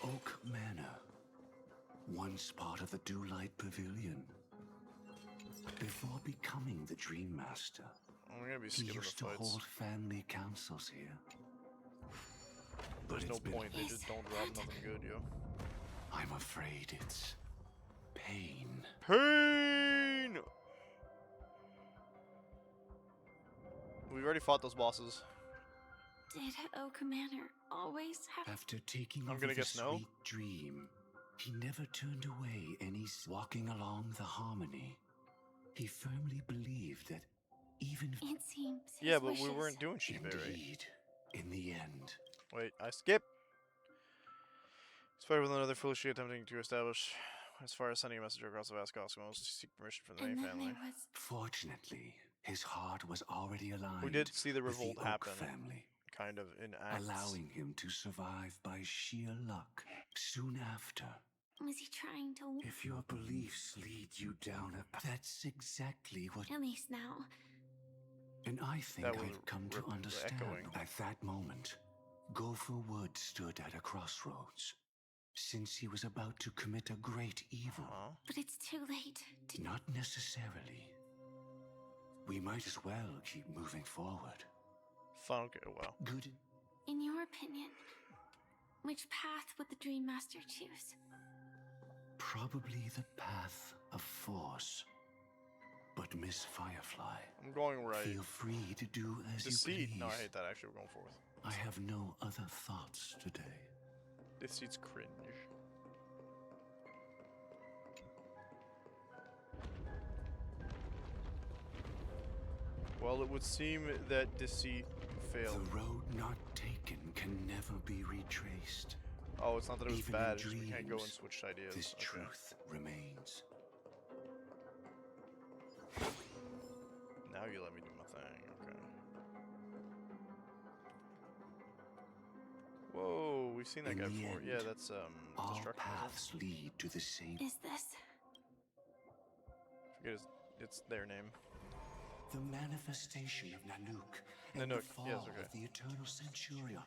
Oak Manor, once part of the Dewlight Pavilion. Before becoming the Dream Master, I'm gonna be he skipping used the to fights. hold family councils here. There's But no it's been- point. They just don't drop nothing good, yo. I'm afraid it's pain. Pain! We've already fought those bosses. Did Oak Manor always have... After taking I'm over gonna the guess no. sweet dream, he never turned away any walking along the harmony. He firmly believed that even It seems his Yeah, but we wishes- weren't doing sheep right? indeed, in the end, Wait, I skip. Despite with another foolishly attempting to establish, as far as sending a messenger across the vast cosmos to seek permission from the And main then family. there was... fortunately, his heart was already aligned We did see the with revolt the Oak happen, family, kind of in acts. allowing him to survive by sheer luck. Soon after, Was he trying to... if your beliefs lead you down a path, that's exactly what. At least now. And I think That was I've come to understand. echoing. At that moment, Gopher Wood stood at a crossroads. Since he was about to commit a great evil. Huh? But it's too late to... Not necessarily. We might as well keep moving forward. Fun, okay, well. Good. In your opinion, which path would the Dream Master choose? Probably the path of force. But Miss Firefly, I'm going right. feel free to do as Deceit. you please. No, I hate that. Actually, we're going forth. I have no other thoughts today. Deceit's cringe. Well, it would seem that deceit failed. The road not taken can never be retraced. Oh, it's not that it was Even bad. in It's just we can't go and dreams, switch ideas. This Okay. truth remains. Now you let me do my thing. Okay. Whoa, we've seen that In guy the before. end, Yeah, that's All destruction. paths lead to the same. Is this... Forget it's their name. The manifestation of Nanook and Nanook, the fall yes, okay. of the Eternal Centurion.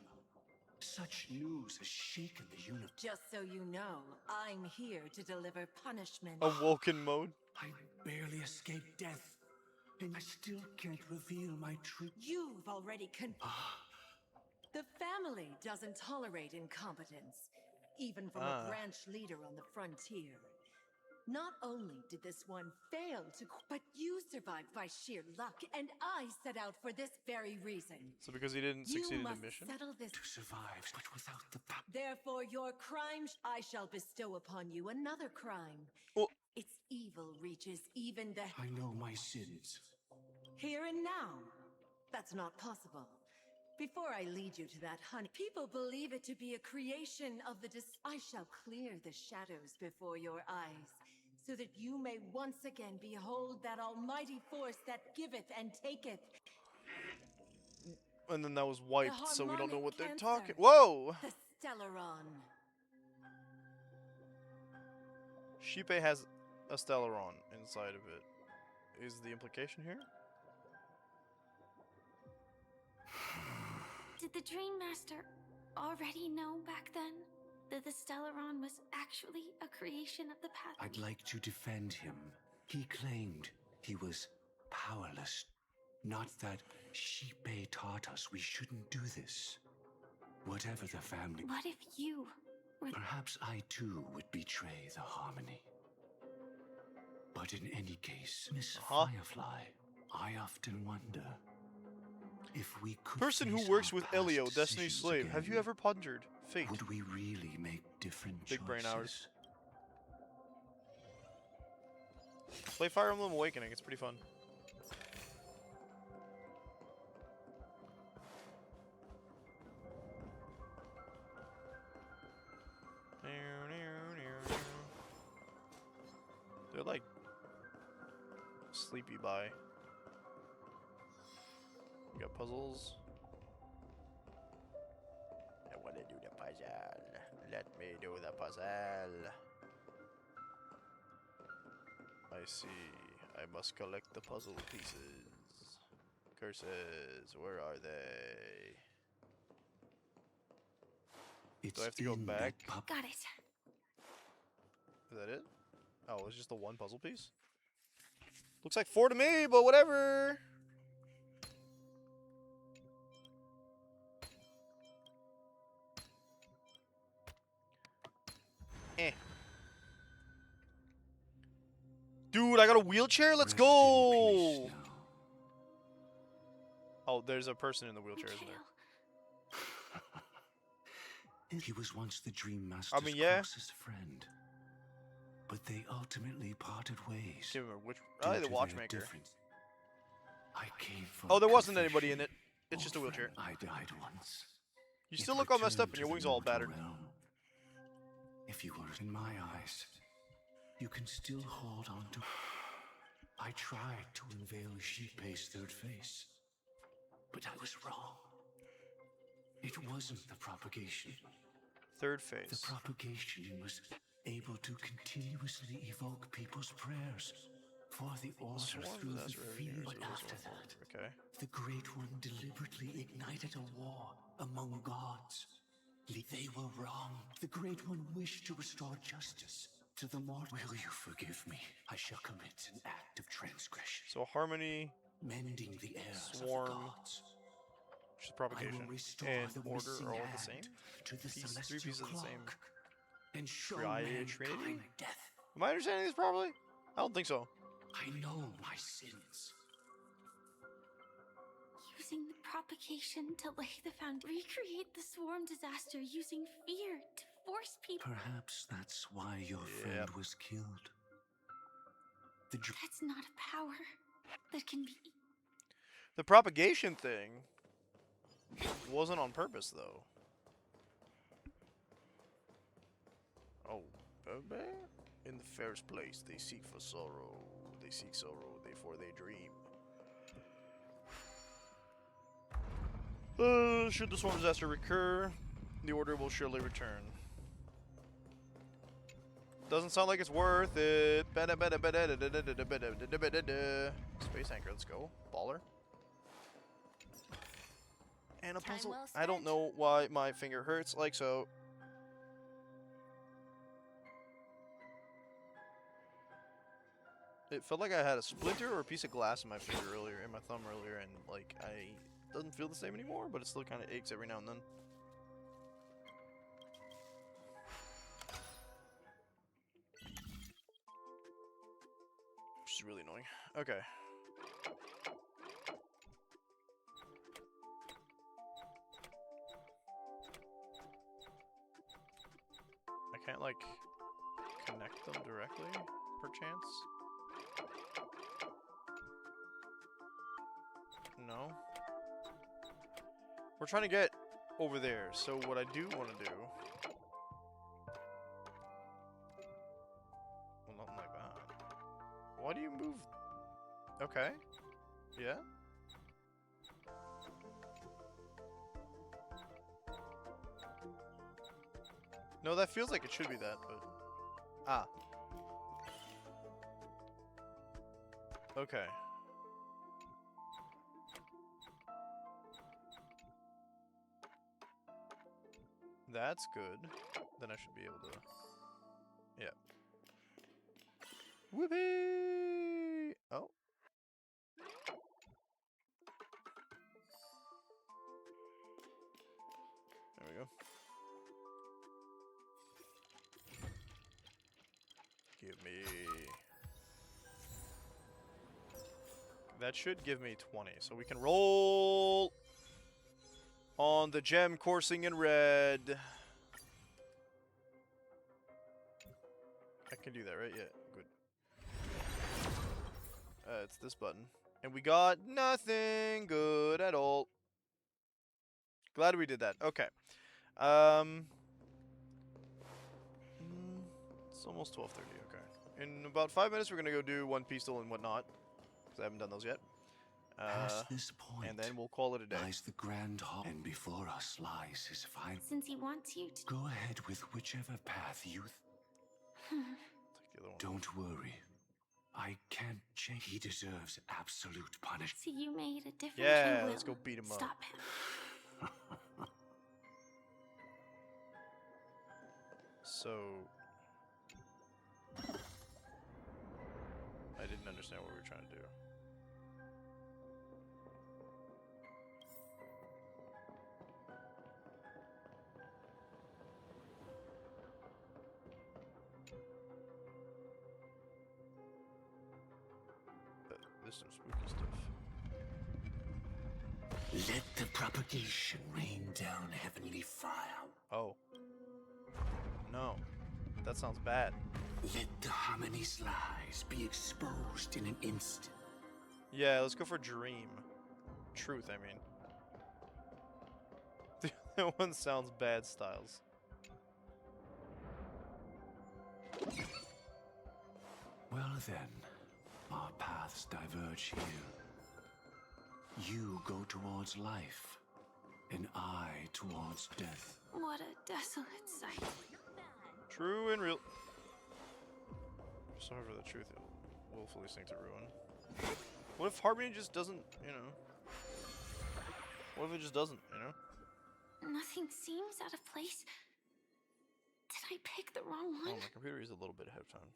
Such news has shaken the universe. Just so you know, I'm here to deliver punishment. Awoken mode. I barely escaped death, and I still can't reveal my truth. You've already The family doesn't tolerate incompetence, even from a branch leader on the frontier. Not only did this one fail to, but you survived by sheer luck, and I set out for this very reason. So because he didn't You succeed in the must mission? settle this. To survive, but without the power. Therefore, your crimes, I shall bestow upon you another crime. Oh. Its evil reaches even the I know my sins. here and now. That's not possible. Before I lead you to that honey, people believe it to be a creation of the I shall clear the shadows before your eyes, so that you may once again behold that almighty force that giveth and taketh. And then that was wiped, so we don't know harmonic what they're cancer. talking. Whoa! The Stellaron. Shipe has a Stellaron inside of it. Is the implication here? Did the Dream Master already know back then that the Stellaron was actually a creation of the Path? I'd like to defend him. He claimed he was powerless. Not that Shipe taught us we shouldn't do this. Whatever the family... What if you were... Perhaps I too would betray the harmony. But in any case, Miss Firefly, I often wonder if we could Person who face works our with past Elio, Destiny's decisions slave. Have you again, ever pondered fate? would we really make different Big choices? brain hours. Play Fire Emblem Awakening. It's pretty fun. They're like sleepy by. We got puzzles. I want to do the puzzle. Let me do the puzzle. I see. I must collect the puzzle pieces. Curses, where are they? It's Do I have to go in back? that Got it. Is that it? Oh, it's just the one puzzle piece? Looks like 4 to me, but whatever! Eh. Dude, I got a wheelchair? Let's Rest in go! peace now. Oh, there's a person in the wheelchair, isn't there? He was once the Dream Master's yeah. closest friend. But they ultimately parted ways. Can't remember which. due The to their watchmaker. difference. I came for Oh, there wasn't anybody in it. confession. It's just a Oh, wheelchair. friend, I died once. You Yet still look all messed up returned and your to wings the all mortal battered. realm. If you were in my eyes, you can still hold on to... I tried to unveil Shippei's third face, but I was wrong. It wasn't the propagation. Third The phase. propagation was able to continuously evoke people's prayers for the order Swarm through the disaster field. revenues But of this after one. that, Okay. the Great One deliberately ignited a war among gods. They were wrong. The Great One wished to restore justice to the mortal. Will you forgive me? I shall commit an act of transgression. So Harmony, Mending the errors Swarm, of the gods. which is I propagation, will restore and the order missing are all the hand same? to the Three celestial pieces of the same. clock and show Triad mankind Trinity? death. Am I understanding this properly? I don't think so. I know my sins. Using the propagation to lay the foundation. Recreate the swarm disaster using fear to force people. Perhaps that's why your friend was killed. That's not a power that can be... The propagation thing wasn't on purpose, though. Oh, baby. In the fairest place, they seek for sorrow. They seek sorrow, therefore they dream. Should the swarm disaster recur, the order will surely return. Doesn't sound like it's worth it. Space anchor, let's go. Baller. And a Time puzzle. well I don't spent. know why my finger hurts like so. It felt like I had a splinter or a piece of glass in my finger earlier, in my thumb earlier, and like doesn't feel the same anymore, but it still kind of aches every now and then. Which is really annoying. Okay. I can't like connect them directly, perchance? No. We're trying to get over there, so what I do want to do... Well, nothing like that. Why do you move... Okay. Yeah? No, that feels like it should be that, but... Ah. Okay. That's good. Then I should be able to... Yeah. Whoopee! Oh. There we go. Give me... That should give me 20, so we can roll on the gem coursing in red. I can do that, right? Yeah, good. It's this button. And we got nothing good at all. Glad we did that. Okay. It's almost 12:30, okay. In about 5 minutes, we're going to go do One Pistol and whatnot. Because I haven't done those yet. Past this point, and then we'll call it a day. lies the grand hall, and before us lies his final. Since he wants you to... Go ahead with whichever path you... Take the other one. Don't worry. I can't change. He deserves absolute punishment. So you made a difference. Yeah, and let's go will beat him up. Stop him. So... I didn't understand what we were trying to do. There's some spooky stuff. Let the propagation rain down heavenly fire. Oh. No. That sounds bad. Let the harmony's lies be exposed in an instant. Yeah, let's go for dream. Truth, I mean. The other one sounds bad, Styles. Well then, our paths diverge here. You go towards life, and I towards death. What a desolate sight. True and real. Sorry for the truth, it will willfully sink to ruin. What if Harmony just doesn't, you know? What if it just doesn't, you know? Nothing seems out of place. Did I pick the wrong Oh, one? my computer is a little bit ahead of time.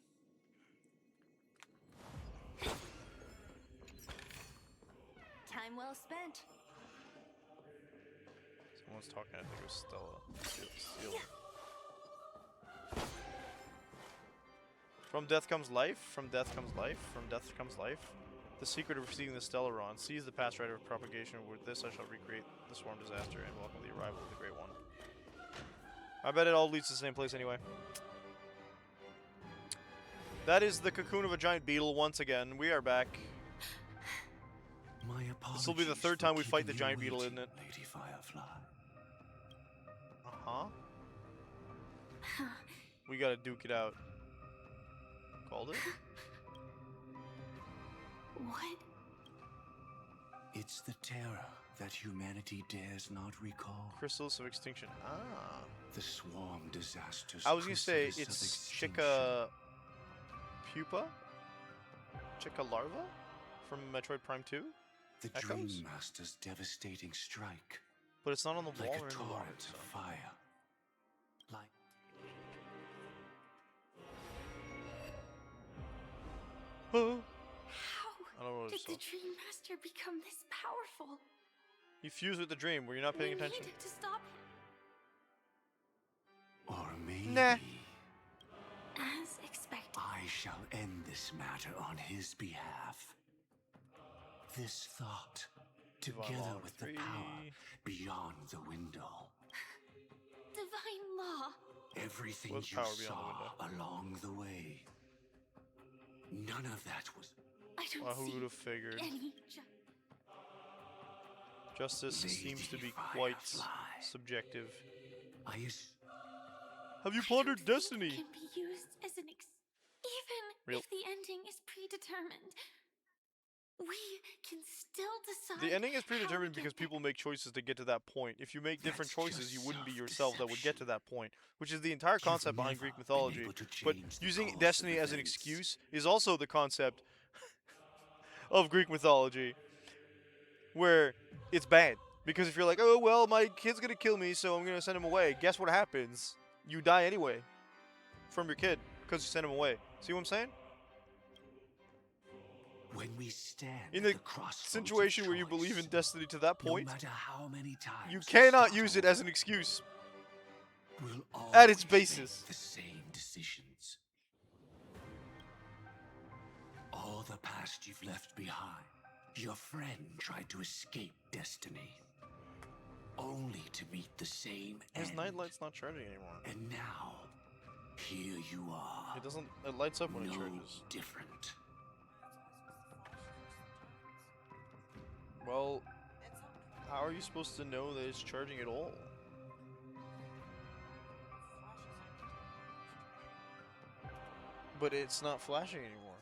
Time well spent. Someone's talking, I think it was Stella. Seal. From death comes life, from death comes life, from death comes life. The secret of receiving the Stellaron. Seize the past rite of propagation. With this I shall recreate the swarm disaster and welcome the arrival of the Great One. I bet it all leads to the same place anyway. That is the cocoon of a giant beetle once again. We are back. My apologies. This will be the third time we fight the for giant keeping beetle, you isn't it? waiting, Lady Firefly. Uh-huh. We gotta duke it out. Called it? What? It's the terror that humanity dares not recall. Chrysalis of Extinction. Ah. The swarm disasters. I was gonna say, chrysalis of it's extinction. Chica... Pupa? Chica Larva? From Metroid Prime 2? The Echoes? Dream Master's devastating strike. But it's not on the wall Like or a in the water, torrent so... of fire. Like... Oh. How I don't know what did it's the Dream Master become this powerful? You fused with the dream. Were you not paying We attention? needed to stop him. Or maybe... Nah. As expected. I shall end this matter on his behalf. This thought, Divine together Law with 3. the power beyond the window. Divine law. Everything What's you power beyond saw along the way. None of that was... I don't Well, who see would have figured? any Justice Lady seems to be quite Firefly. subjective. Have you I pondered don't think destiny? It can be used as an even Real. if the ending is predetermined. We can still decide. The ending is how predetermined we get because there. people make choices to get to that point. If you make different That's choices, just you wouldn't be yourself that would get to that point, which is the entire You've concept behind Greek never been mythology. able to But change the using course of destiny as an events. excuse is also the concept of Greek mythology, where it's bad. Because if you're like, oh, well, my kid's gonna kill me, so I'm gonna send him away, guess what happens? You die anyway from your kid because you sent him away. See what I'm saying? When we stand In at the the crossroads situation of where you believe in choice, destiny to that no point, matter how many times you we cannot start use it over, as an excuse. we'll At its always basis. make the same decisions. All the past you've left behind. Your friend tried to escape destiny, only to meet the same His end. nightlight's not charging anymore. And now, here you are. It doesn't. It lights up when it No charges. different. Well, how are you supposed to know that it's charging at all? But it's not flashing anymore.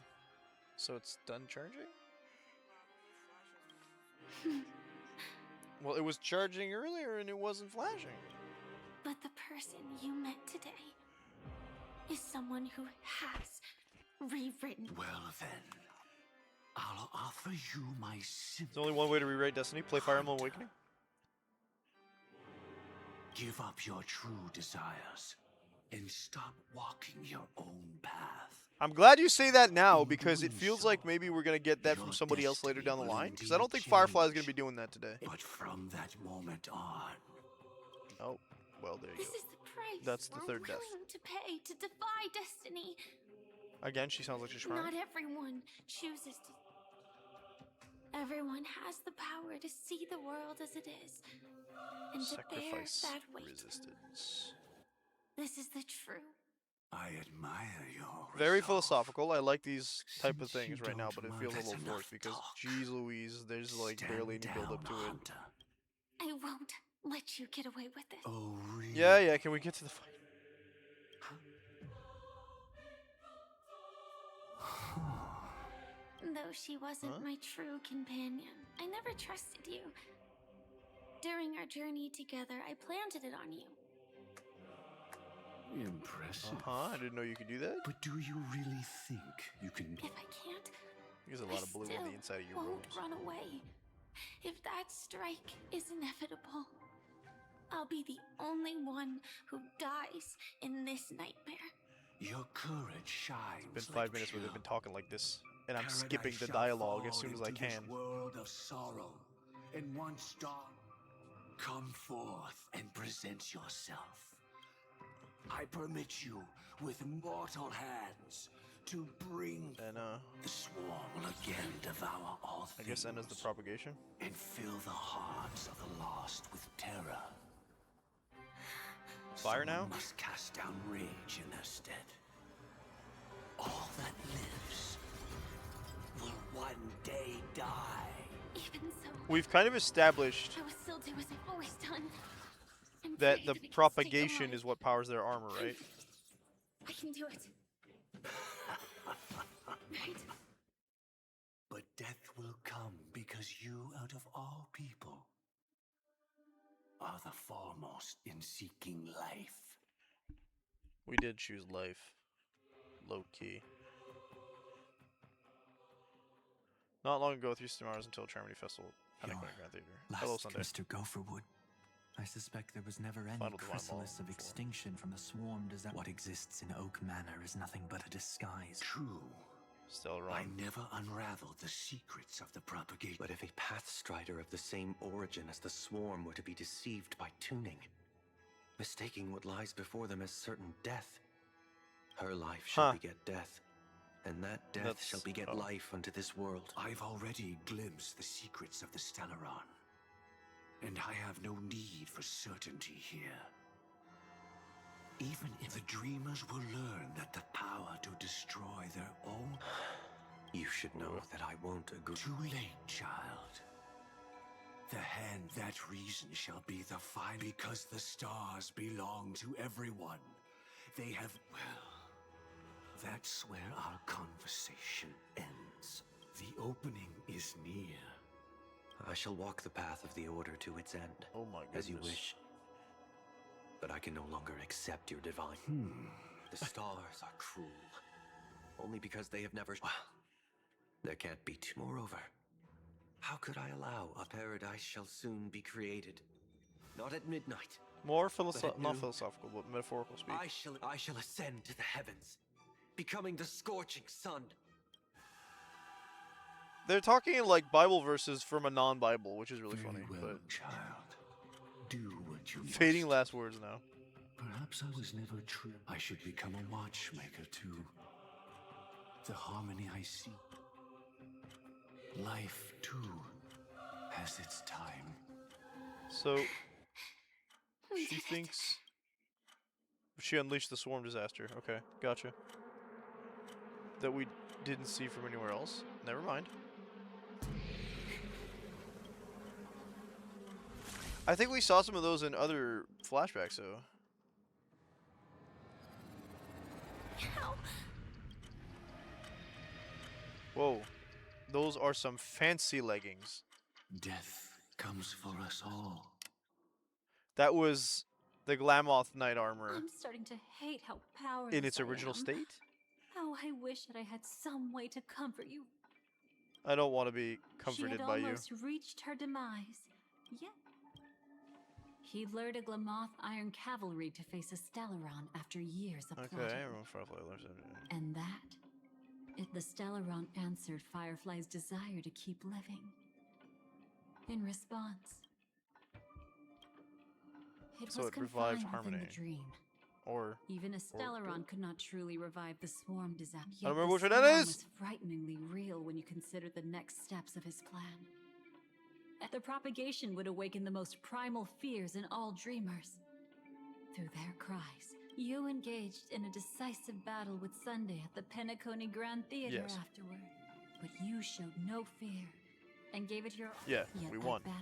So it's done charging? Well, it was charging earlier and it wasn't flashing. But the person you met today is someone who has rewritten. Well then, I'll offer you my simple. There's only one way to rewrite Destiny. Play Fire Emblem Awakening. Give up your true desires and stop walking your own path. I'm glad you say that now because it feels like maybe we're gonna get that from somebody else later down the line. Because I don't think Firefly's gonna be doing that today. But from that moment on, Oh, well there you This go. is the price That's the third we're death. willing to pay to defy destiny. Again, she sounds like she's crying. Not everyone chooses to. Everyone has the power to see the world as it is and Sacrifice to bear that weight. resistance. This is the true. I admire your Very resolve. philosophical. I like these type of Since things you right now, don't but it want feels a that's little forced enough because, talk. geez Louise, there's like Stand barely any build up to down, it. Hunter. I won't let you get away with this. Oh, really? Yeah, can we get to the fight? Though she wasn't my true companion, I never trusted you. During our journey together, I planted it on you. Impressive. I didn't know you could do that. But do you really think you can? If I can't, There's a lot of blue on the still inside of your won't robes. run away. If that strike is inevitable, I'll be the only one who dies in this nightmare. Your courage shines. It's been like 5 minutes where they've been talking like this, and I'm Paradise skipping the shall dialogue as fall soon as I into this can. world of sorrow, and once dawn, come forth and present yourself. I permit you, with mortal hands, to bring And the swarm will again devour all I things. guess N is the propagation. And fill the hearts of the lost with terror. Fire Someone now? must cast down rage in their stead. All that lives will one day die. Even so, We've kind of established I will still do as I've always done. And that pray the we can stay propagation alive. is what powers their armor, right? I can do it. Right? But death will come because you, out of all people, are the foremost in seeking life. We did choose life. Low key. Not long ago, 3 stars until Charmony Festival. Panic Your Grand Theater. Hello, last Sunday. Mr. Gopherwood. I suspect there was never any Final Divine chrysalis Law of 4. extinction from the swarm. Does that what exists in Oak Manor is nothing but a disguise? True. Still I wrong. never unraveled the secrets of the propagation. But if a Pathstrider of the same origin as the Swarm were to be deceived by tuning, mistaking what lies before them as certain death, her life shall beget death, and that death shall beget life unto this world. I've already glimpsed the secrets of the Stellaron, and I have no need for certainty here. Even if the dreamers will learn that the power to destroy their own... You should know that I won't agree. Too late, child. The hand that reason shall be the fine, because the stars belong to everyone. They have... Well, that's where our conversation ends. The opening is near. I shall walk the path of the Order to its end. Oh my goodness. As you wish. But I can no longer accept your divine. The stars are cruel. Only because they have never... Well, there can't be two. Moreover, how could I allow a paradise shall soon be created? Not at midnight. More But not at philosophical, but metaphorical speak. I shall ascend to the heavens, becoming the scorching sun. They're talking like Bible verses from a non-Bible, which is really Very funny. well, But child. Do what you fading must. last words now. Perhaps I was never true. I should become a watchmaker too. The harmony I seek. Life too has its time. So she thinks she unleashed the swarm disaster. Okay, gotcha. That we didn't see from anywhere else. Never mind. I think we saw some of those in other flashbacks, though. Whoa. Those are some fancy leggings. Death comes for us all. That was the Glamoth Knight armor I'm starting to hate how powerless in its I original am. state. How I wish that I had some way to comfort you. I don't want to be comforted She had by you. almost reached her demise. Yet he lured a Glamoth Iron Cavalry to face a Stellaron after years of Okay, plotting. everyone Firefly loves it. And the Stellaron answered Firefly's desire to keep living. In response, it So was it revived confined within Harmony. the dream. Or Even a good. Stellaron could not truly revive the swarm disaster. I don't remember which one the that swarm is. was frighteningly real when you consider the next steps of his plan. The propagation would awaken the most primal fears in all dreamers. Through their cries, you engaged in a decisive battle with Sunday at the Penacony Grand Theater Yes. afterward. But you showed no fear and gave it your all. Yeah, Yet we that won. battle,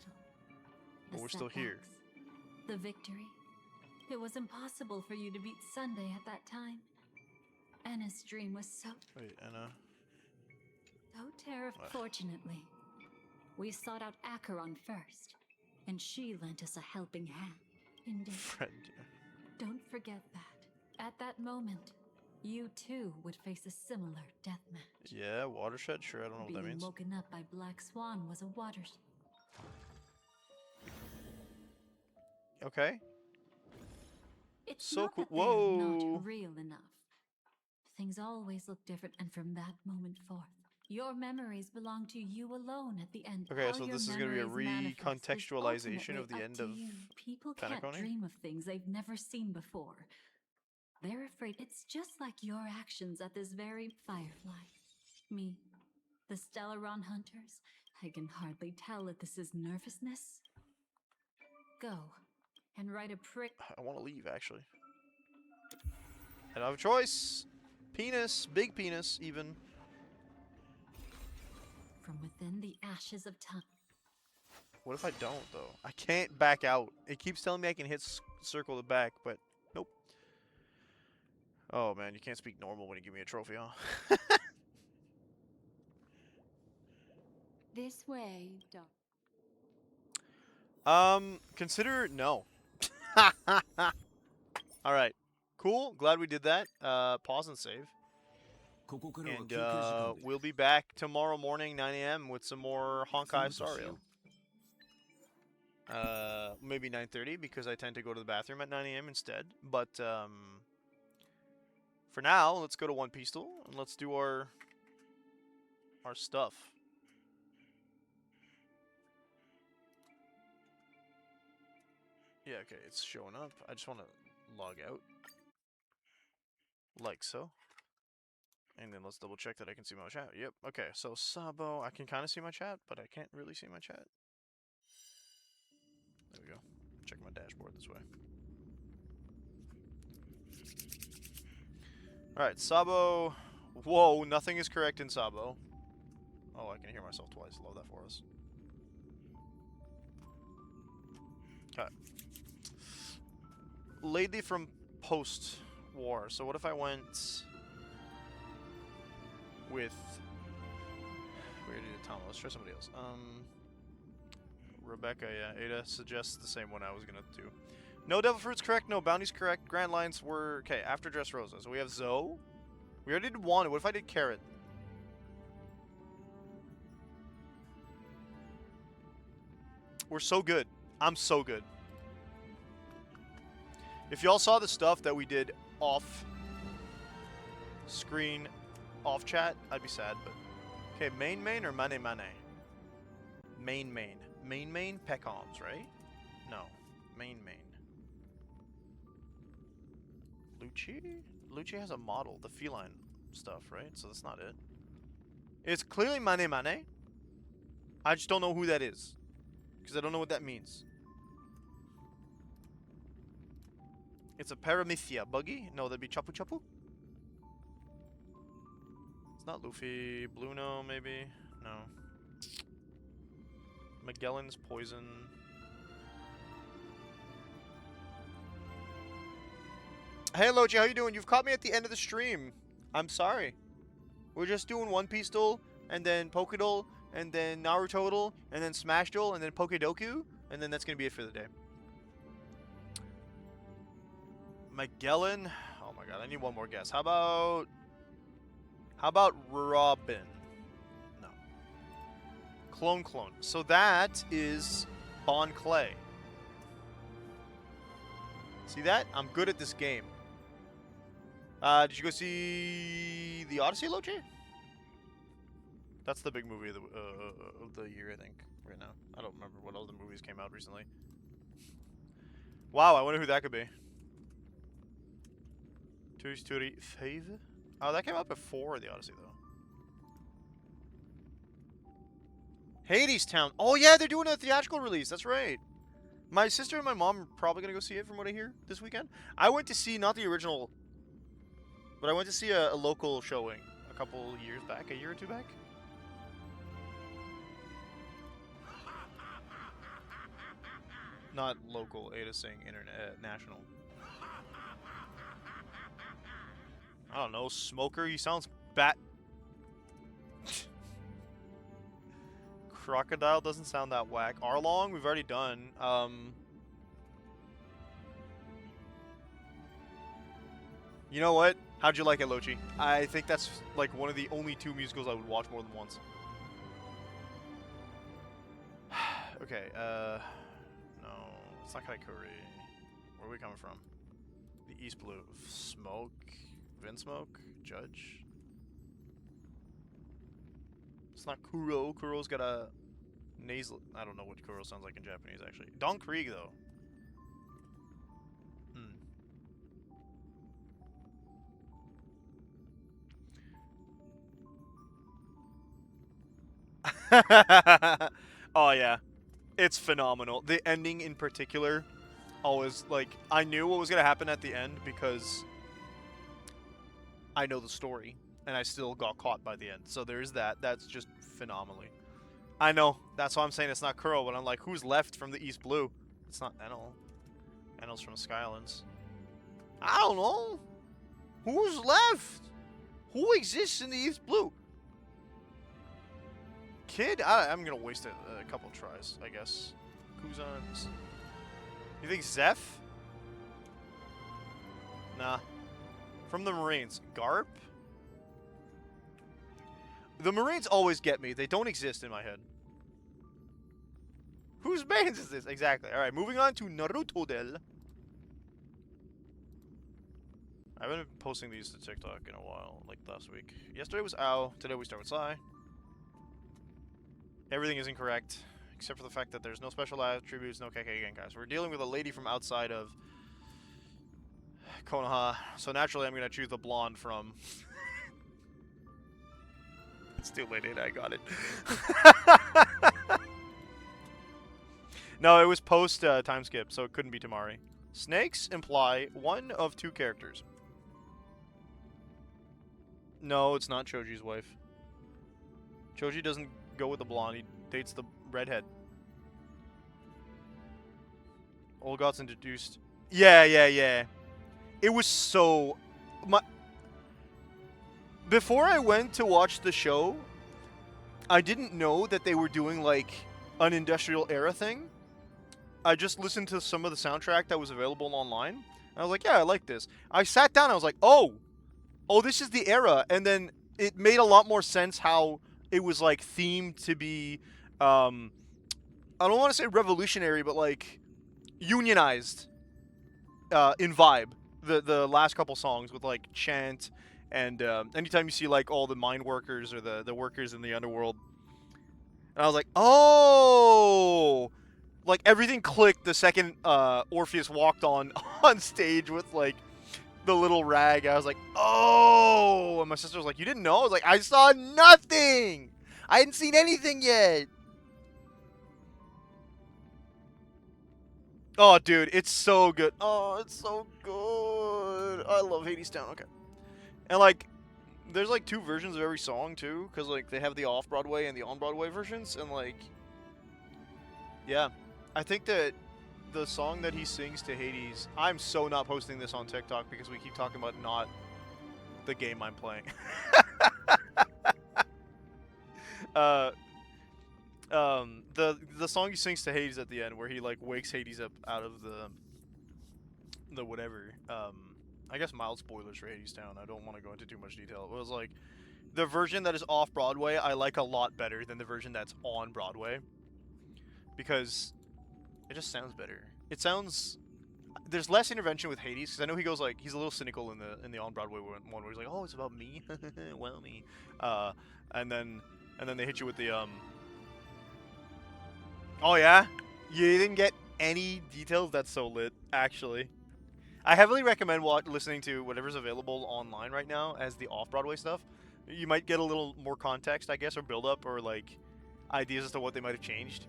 But the we're still here. setbacks, the victory. It was impossible for you to beat Sunday at that time. Anna's dream was so Wait, Anna. terrified. Fortunately, we sought out Acheron first, and she lent us a helping hand. Indeed. Friend. Don't forget that. At that moment, you too would face a similar death match. Yeah, watershed? Sure, I don't know what that Being means. woken up by Black Swan was a watershed. Okay. It's So not cool. that they're Whoa. not real enough. Things always look different, and from that moment forth, your memories belong to you alone at the end. Okay, How so your this is going to be a memories manifest is recontextualization of ultimately the up end to of you. People can't Penacony? dream of things they've never seen before. They're afraid. It's just like your actions at this very Firefly. Me, the Stellaron hunters. I can hardly tell if this is nervousness. Go and write a prick. I want to leave, actually. I don't have a choice. Penis. Big penis, even. From within the ashes of time. What if I don't, though? I can't back out. It keeps telling me I can hit circle to back, but nope. Oh, man, you can't speak normal when you give me a trophy, huh? This way, Doc. Consider no. Alright. Cool. Glad we did that. Pause and save. And we'll be back tomorrow morning, 9 a.m. with some more Honkai Star Rail. Maybe 9:30 because I tend to go to the bathroom at 9 a.m. instead. But for now, let's go to One Pistol and let's do our stuff. Yeah, okay, it's showing up. I just want to log out. Like so. And then let's double check that I can see my chat. Yep, okay, so Sabo, I can kind of see my chat, but I can't really see my chat. There we go. Check my dashboard this way. Alright, Sabo. Whoa, nothing is correct in Sabo. Oh, I can hear myself twice. Love that for us. Okay. Lady from post-war. So what if I went with We already did Tom. Let's try somebody else. Rebecca, yeah. Ada suggests the same one I was gonna do. No devil fruit's correct. No bounty's correct. Grand lines were okay. After Dressrosa, so we have Zoe. We already did Wanda. What if I did Carrot? We're so good. I'm so good. If y'all saw the stuff that we did off screen, off chat, I'd be sad, but okay, main or mane? Main Peckhams, right? No. Main. Lucci has a model, the feline stuff, right? So that's not it. It's clearly mane. I just don't know who that is. Because I don't know what that means. It's a Paramithia. Buggy? No, that'd be Chapu Chapu. It's not Luffy. Bluno, maybe? No. Magellan's Poison. Hey, Lochi, how you doing? You've caught me at the end of the stream. I'm sorry. We're just doing One Piece Duel, and then Pokéduel, and then Naruto Duel, and then Smash Duel, and then Pokédoku, and then that's gonna be it for the day. Magellan. Oh my god, I need one more guess. How about Robin? No. Clone. So that is Bon Clay. See that? I'm good at this game. Did you go see The Odyssey, Loche? That's the big movie of the year, I think, right now. I don't remember what other movies came out recently. Wow, I wonder who that could be. Toy Story 5? Oh, that came out before The Odyssey, though. Hades Town. Oh, yeah, they're doing a theatrical release. That's right. My sister and my mom are probably going to go see it from what I hear this weekend. I went to see, not the original, but I went to see a local showing a couple years back, a year or two back. Not local, Ada saying internet, national. I don't know, Smoker, he sounds bat. Crocodile doesn't sound that whack. Arlong, we've already done. You know what? How'd you like it, Lochi? I think that's like one of the only two musicals I would watch more than once. Okay, no, it's not Kaikuri. Where are we coming from? The East Blue. Smoke? Vinsmoke? Judge? It's not Kuro. Kuro's got a nasal... I don't know what Kuro sounds like in Japanese, actually. Don Krieg, though. Oh, yeah. It's phenomenal. The ending in particular, always, like, I knew what was going to happen at the end because I know the story, and I still got caught by the end. So there's that. That's just phenomenally. I know. That's why I'm saying it's not Kuro, but I'm like, who's left from the East Blue? It's not Enel. Enel's from the Sky Islands. I don't know. Who's left? Who exists in the East Blue? Kid? I'm going to waste a couple tries, I guess. Kuzan. You think Zeph? Nah. From the Marines. Garp? The Marines always get me. They don't exist in my head. Whose bands is this? Exactly. Alright, moving on to Naruto Del. I haven't been posting these to TikTok in a while, like last week. Yesterday was Ao. Today we start with Sai. Everything is incorrect, except for the fact that there's no special attributes, no KK Genkai. So we're dealing with a lady from outside of Konoha. So naturally I'm going to choose the blonde from... It's too late, I got it. No, it was post time skip, so it couldn't be Tamari. Snakes imply one of two characters. No, it's not Choji's wife. Choji doesn't go with the blonde, he dates the redhead. Olgoth's introduced. Yeah. It was so... Before I went to watch the show, I didn't know that they were doing like an industrial era thing. I just listened to some of the soundtrack that was available online. And I was like, yeah, I like this. I sat down. I was like, oh, this is the era. And then it made a lot more sense how it was like themed to be. I don't want to say revolutionary, but like unionized in vibe. The last couple songs with like chant and anytime you see like all the mine workers or the workers in the underworld, and I was like, oh, like everything clicked the second Orpheus walked on on stage with like the little rag. I was like, oh, and my sister was like, you didn't know? I was like, I saw nothing. I hadn't seen anything yet. Oh, dude, it's so good. Oh, it's so good. I love Hades Town. Okay. And, like, there's, like, 2 versions of every song, too. Because, like, they have the off-Broadway and the on-Broadway versions. And, like, yeah. I think that the song that he sings to Hades... I'm so not posting this on TikTok because we keep talking about not the game I'm playing. The song he sings to Hades at the end, where he like wakes Hades up out of the whatever. I guess mild spoilers for Hades Town. I don't want to go into too much detail. It was like the version that is off Broadway. I like a lot better than the version that's on Broadway because it just sounds better. It sounds there's less intervention with Hades because I know he goes like he's a little cynical in the on Broadway one where he's like, oh, it's about me, well me, and then they hit you with the Oh yeah? You didn't get any details? That's so lit, actually. I heavily recommend listening to whatever's available online right now as the off-Broadway stuff. You might get a little more context, I guess, or build-up, or, like, ideas as to what they might have changed.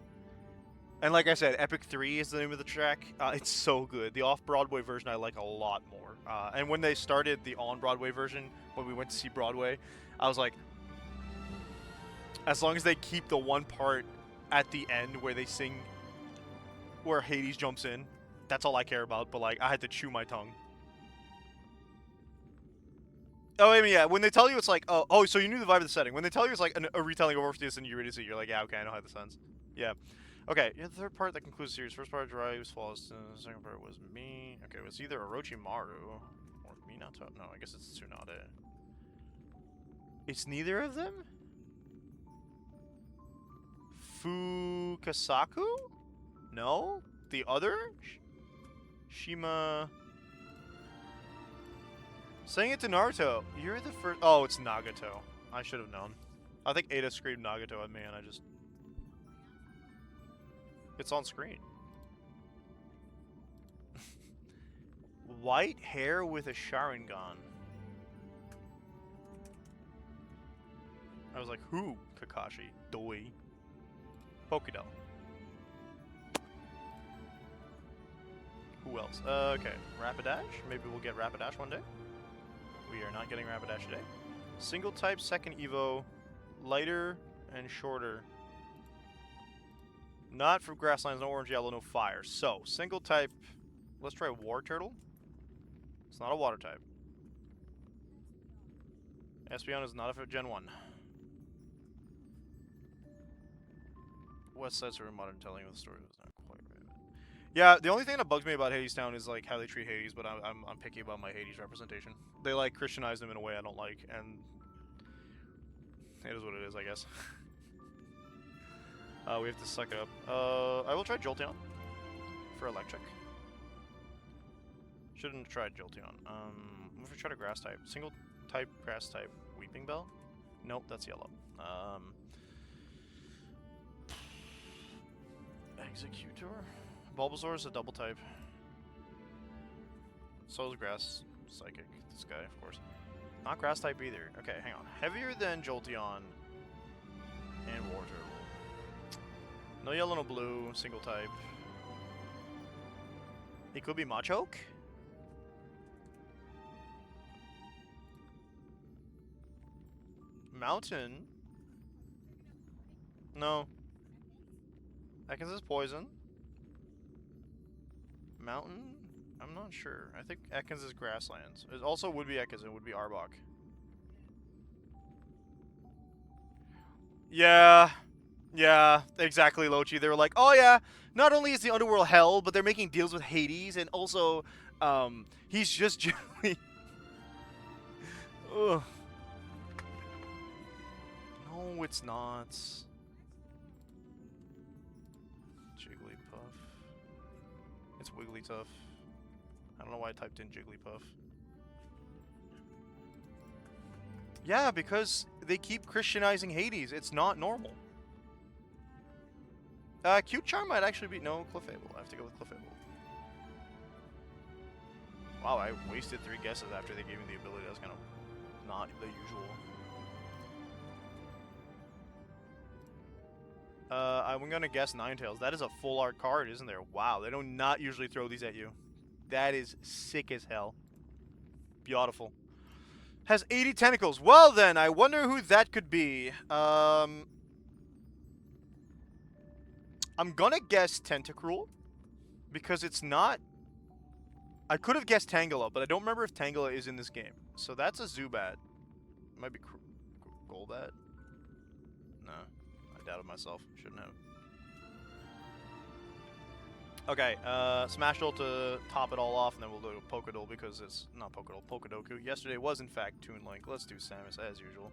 And like I said, Epic 3 is the name of the track. It's so good. The off-Broadway version I like a lot more. And when they started the on-Broadway version, when we went to see Broadway, I was like, as long as they keep the one part at the end where they sing, where Hades jumps in, that's all I care about. But like, I had to chew my tongue. Oh, I mean, yeah. When they tell you it's like, oh, so you knew the vibe of the setting. When they tell you it's like a retelling of Orpheus and Eurydice, you're like, yeah, okay, I know how this sounds. Yeah. Okay. Yeah, the third part that concludes the series. First part drives, flawless. The second part was me. Okay, it was either Orochimaru or Minato. No, I guess it's Tsunade. It's neither of them. Fukasaku? No? The other? Shima... Saying it to Naruto. You're the first... Oh, it's Nagato. I should have known. I think Ada screamed Nagato at me and I just... It's on screen. White hair with a Sharingan. I was like, who? Kakashi. Doi. Pokédoll. Who else? Okay. Rapidash? Maybe we'll get Rapidash one day. We are not getting Rapidash today. Single type, second Evo. Lighter and shorter. Not for grasslands, no orange, yellow, no fire. So, single type. Let's try War Turtle. It's not a water type. Espeon is not a Gen 1. West Side Story modern telling of the story was not quite right. Yeah, the only thing that bugs me about Hades Town is like how they treat Hades, but I'm picky about my Hades representation. They like Christianize them in a way I don't like, and it is what it is, I guess. We have to suck it up. I will try Jolteon for electric. Shouldn't have tried Jolteon. If we try to grass type, single type grass type, Weeping Bell. Nope, that's yellow. Executor? Bulbasaur is a double type. So is Grass Psychic. This guy, of course. Not Grass type either. Okay, hang on. Heavier than Jolteon and War Turtle. No yellow, no blue. Single type. It could be Machoke? Mountain? No. Ekans is poison. Mountain? I'm not sure. I think Ekans is grasslands. It also would be Ekans, it would be Arbok. Yeah. Yeah, exactly, Lochi. They were like, oh yeah, not only is the underworld hell, but they're making deals with Hades, and also, he's just generally... Ugh. No, it's not. Jigglypuff. It's Wigglytuff. I don't know why I typed in Jigglypuff. Yeah, because they keep Christianizing Hades. It's not normal. Cute Charm might actually be... No, Clefable. I have to go with Clefable. Wow, I wasted 3 guesses after they gave me the ability. That was kind of not the usual. I'm gonna guess Ninetales. That is a full art card, isn't there? Wow, they do not usually throw these at you. That is sick as hell. Beautiful. Has 80 tentacles. Well then, I wonder who that could be. I'm gonna guess Tentacruel, because it's not... I could have guessed Tangela, but I don't remember if Tangela is in this game. So that's a Zubat. It might be Golbat. No, I doubted myself. Shouldn't have. Okay, Smashdole to top it all off, and then we'll do Pokedole because it's not Pokedole, Pokedoku. Yesterday was in fact Toon Link. Let's do Samus as usual.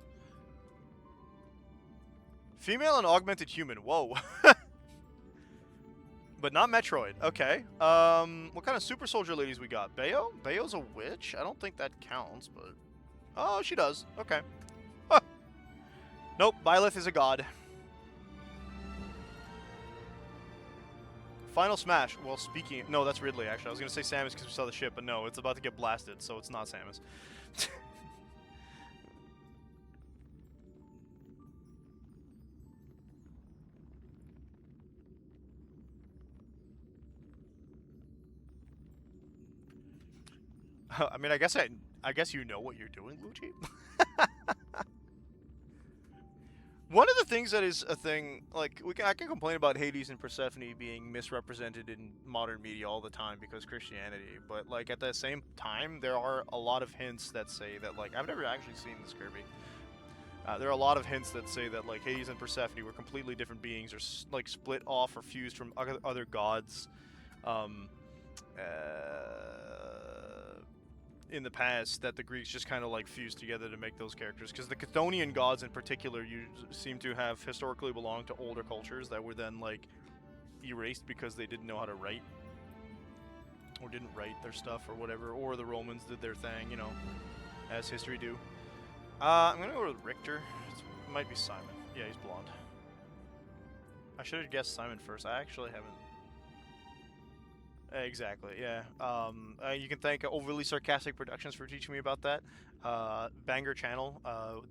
Female and augmented human. Whoa. But not Metroid. Okay. What kind of super soldier ladies we got? Bayo? Bayo's a witch? I don't think that counts, but... Oh, she does. Okay. Huh. Nope, Byleth is a god. Final Smash. Well, speaking... No, that's Ridley, actually. I was going to say Samus because we saw the ship, but no, it's about to get blasted, so it's not Samus. I mean, I guess you know what you're doing, Luigi. One of the things that is a thing, like, I can complain about Hades and Persephone being misrepresented in modern media all the time because Christianity, but, like, at the same time, there are a lot of hints that say that, like, I've never actually seen this, Kirby. There are a lot of hints that say that, like, Hades and Persephone were completely different beings, or, like, split off or fused from other gods, in the past, that the Greeks just kind of like fused together to make those characters, because the Chthonian gods in particular seem to have historically belonged to older cultures that were then like erased because they didn't know how to write, or didn't write their stuff or whatever, or the Romans did their thing, you know, as history do. I'm gonna go with Richter. It might be Simon. Yeah, he's blonde. I should have guessed Simon first. I actually haven't. Exactly, yeah. You can thank Overly Sarcastic Productions for teaching me about that. Banger channel,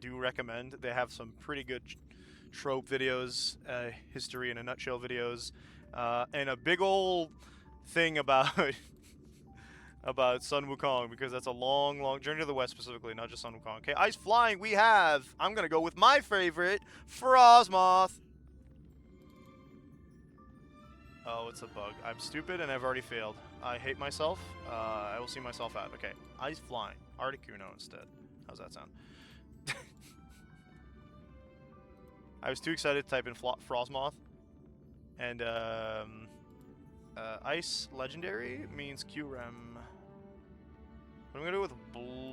do recommend. They have some pretty good trope videos, history in a nutshell videos, and a big old thing about about Sun Wukong, because that's a long, long journey to the west specifically, not just Sun Wukong. Okay, Ice Flying, we have, I'm gonna go with my favorite, Frosmoth. Oh, it's a bug. I'm stupid and I've already failed. I hate myself. I will see myself out. Okay. Ice Flying. Articuno instead. How's that sound? I was too excited to type in Frosmoth. And, Ice Legendary means QREM. What am I going to do with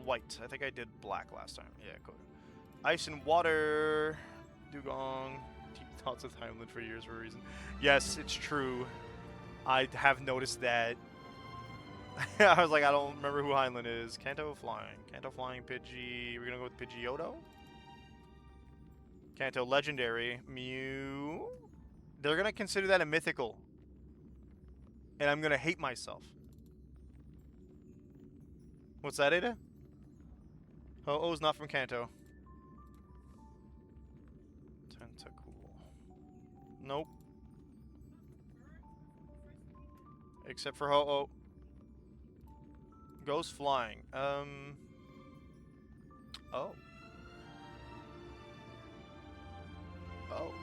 white? I think I did black last time. Yeah, cool. Ice and Water. Dugong. Thoughts with Heimland for years for a reason. Yes, it's true. I have noticed that. I was like, I don't remember who Heinlein is. Kanto Flying. Kanto Flying Pidgey. We're gonna go with Pidgeotto. Kanto Legendary. Mew. They're gonna consider that a mythical. And I'm gonna hate myself. What's that, Ada? Ho-Oh's not from Kanto. Nope. Except for Ho-Oh. Ghost Flying. Oh. Oh.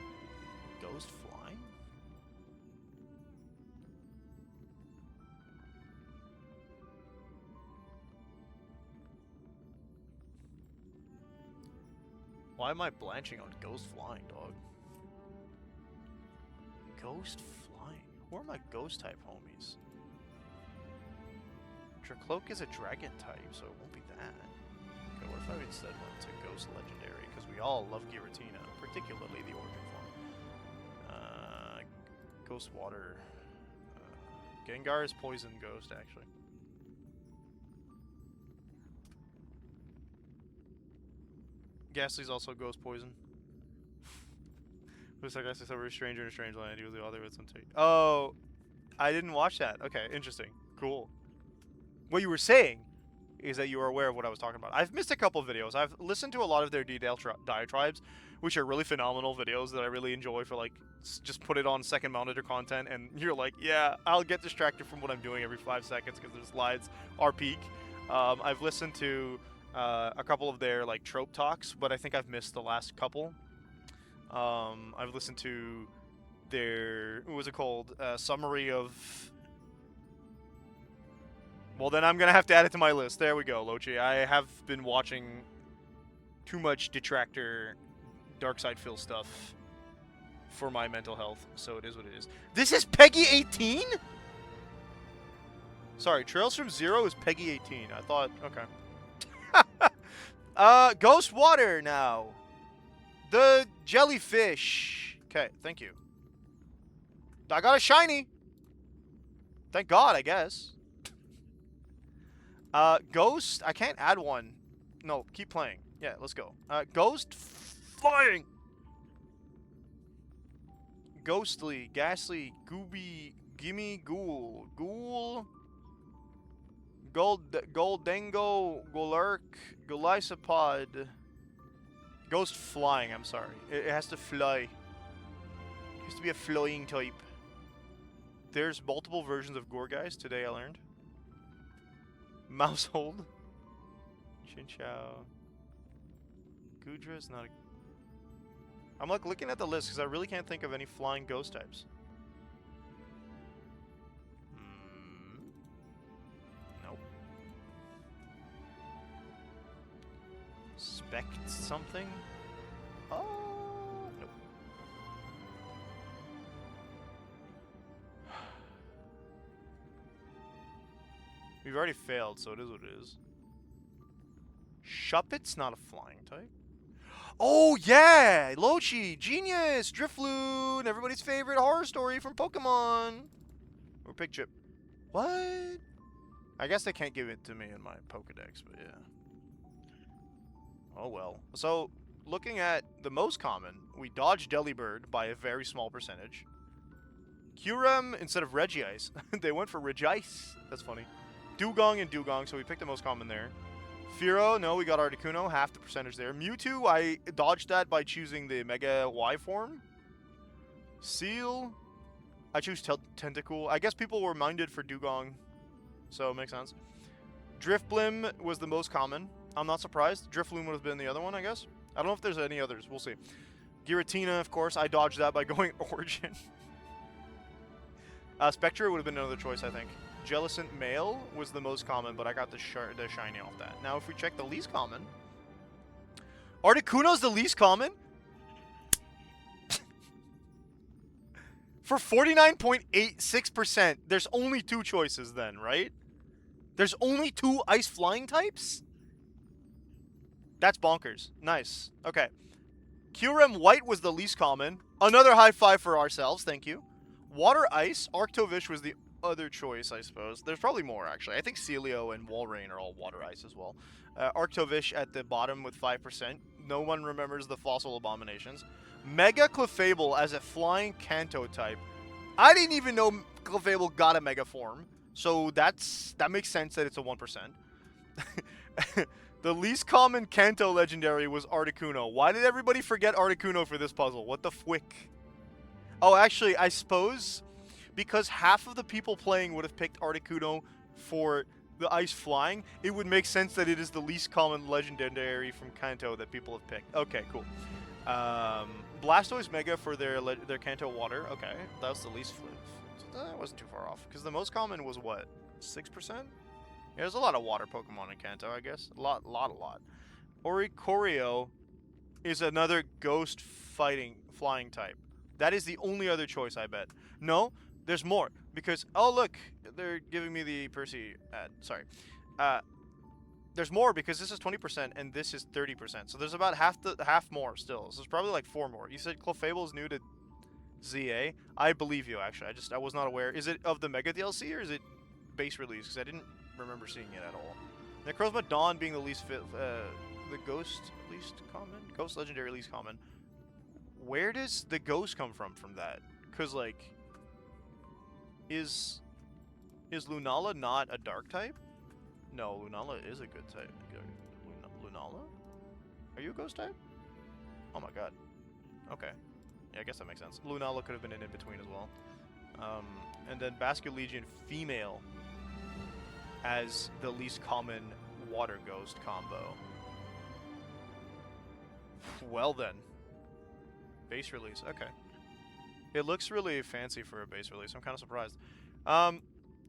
Ghost Flying? Why am I blanching on Ghost Flying, dog? Ghost Flying? Who are my Ghost type homies? Dracloak is a Dragon type, so it won't be that. Okay, what if I instead went to Ghost Legendary? Because we all love Giratina, particularly the Origin form. Ghost Water. Gengar is Poison Ghost, actually. Ghastly's also Ghost Poison. Looks like I said we're a stranger in a strange land. He was the author of some take. Oh, I didn't watch that. Okay, interesting. Cool. What you were saying is that you were aware of what I was talking about. I've missed a couple of videos. I've listened to a lot of their detailed diatribes, which are really phenomenal videos that I really enjoy for, like, just put it on second monitor content, and you're like, yeah, I'll get distracted from what I'm doing every 5 seconds because the slides are peak. I've listened to a couple of their, like, trope talks, but I think I've missed the last couple. I've listened to their, what was it called? Summary of... Well, then I'm going to have to add it to my list. There we go, Lochi. I have been watching too much detractor Dark Side Phil stuff for my mental health, so it is what it is. This is Peggy 18? Sorry, Trails from Zero is Peggy 18. I thought, okay. Ghost Water now. The jellyfish. Okay, thank you. I got a shiny. Thank God, I guess. Ghost, I can't add one. No, keep playing. Yeah, let's go. Ghost Flying. Ghostly, Ghastly, Gooby, Gimme, Ghoul, Goldengo, Golurk, Golisopod. Ghost Flying, I'm sorry. It has to fly. It has to be a flying type. There's multiple versions of Gorgeist, today I learned. Mousehold. Chinchou. Gudra is not a... I'm like looking at the list because I really can't think of any flying ghost types. Nope. Spect something? Oh, nope. We've already failed, so it is what it is. Shuppet's not a flying type. Oh, yeah! Lochi! Genius! Drifloon! Everybody's favorite horror story from Pokemon! Or Pigchip. What? I guess they can't give it to me in my Pokedex, but yeah. Oh well. So, looking at the most common, we dodged Delibird by a very small percentage. Kyurem instead of Regice. They went for Regice. That's funny. Dugong and Dugong, so we picked the most common there. Fearow, no, we got Articuno, half the percentage there. Mewtwo, I dodged that by choosing the Mega Y form. Seal, I choose Tentacool. I guess people were minded for Dugong, so it makes sense. Drifblim was the most common. I'm not surprised. Drifloon would have been the other one, I guess. I don't know if there's any others. We'll see. Giratina, of course. I dodged that by going Origin. Spectre would have been another choice, I think. Jellicent Male was the most common, but I got the shiny off that. Now, if we check the least common... Articuno's the least common? For 49.86%, there's only 2 choices then, right? There's only 2 ice flying types? That's bonkers. Nice. Okay. Kyurem White was the least common. Another high five for ourselves, thank you. Water Ice, Arctovish was the other choice, I suppose. There's probably more, actually. I think Celio and Walrein are all Water Ice as well. Arctovish at the bottom with 5%. No one remembers the Fossil Abominations. Mega Clefable as a flying Kanto type. I didn't even know Clefable got a Mega form. So that makes sense that it's a 1%. The least common Kanto legendary was Articuno. Why did everybody forget Articuno for this puzzle? What the fwick? Oh, actually, I suppose because half of the people playing would have picked Articuno for the ice flying, it would make sense that it is the least common legendary from Kanto that people have picked. Okay, cool. Blastoise Mega for their Kanto water. Okay, that was the least flip. So that wasn't too far off. Because the most common was what? 6%? Yeah, there's a lot of water Pokemon in Kanto, I guess. A lot. Oricorio is another ghost flying type. That is the only other choice, I bet. No, there's more. Because, oh look, they're giving me the Percy ad. Sorry. There's more because this is 20% and this is 30%. So there's about half more still. So there's probably like 4 more. You said Clefable is new to ZA. I believe you, actually. I was not aware. Is it of the Mega DLC or is it base release? Because I didn't remember seeing it at all. Necrozma Dawn being the the Ghost least common? Ghost Legendary least common. Where does the Ghost come from that? Because, like, is Lunala not a dark type? No, Lunala is a good type. Lunala? Are you a ghost type? Oh my god. Okay. Yeah, I guess that makes sense. Lunala could have been an in-between as well. And then Basket Legion female as the least common water ghost combo. Well then. Base release, okay. It looks really fancy for a base release. I'm kind of surprised.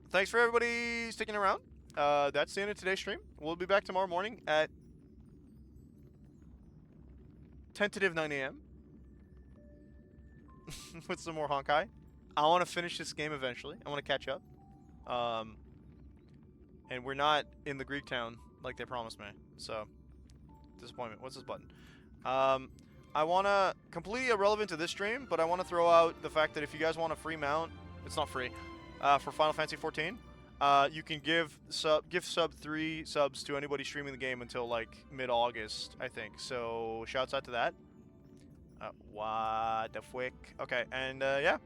Thanks for everybody sticking around. That's the end of today's stream. We'll be back tomorrow morning at tentative 9 a.m. with some more Honkai. I want to finish this game eventually. I want to catch up. And we're not in the Greek town like they promised me. So, disappointment. What's this button? I want to, completely irrelevant to this stream, but I want to throw out the fact that if you guys want a free mount, it's not free, for Final Fantasy 14, you can give sub 3 subs to anybody streaming the game until like mid-August, I think. So shouts out to that. What the frick? Okay, and yeah,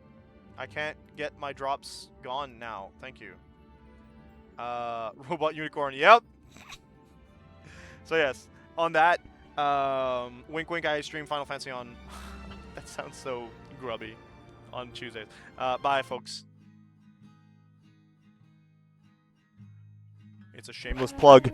I can't get my drops gone now. Thank you. Robot Unicorn. Yep. So yes, on that. Wink wink, I stream Final Fantasy on that sounds so grubby on Tuesdays. Bye folks. It's a shameless plug.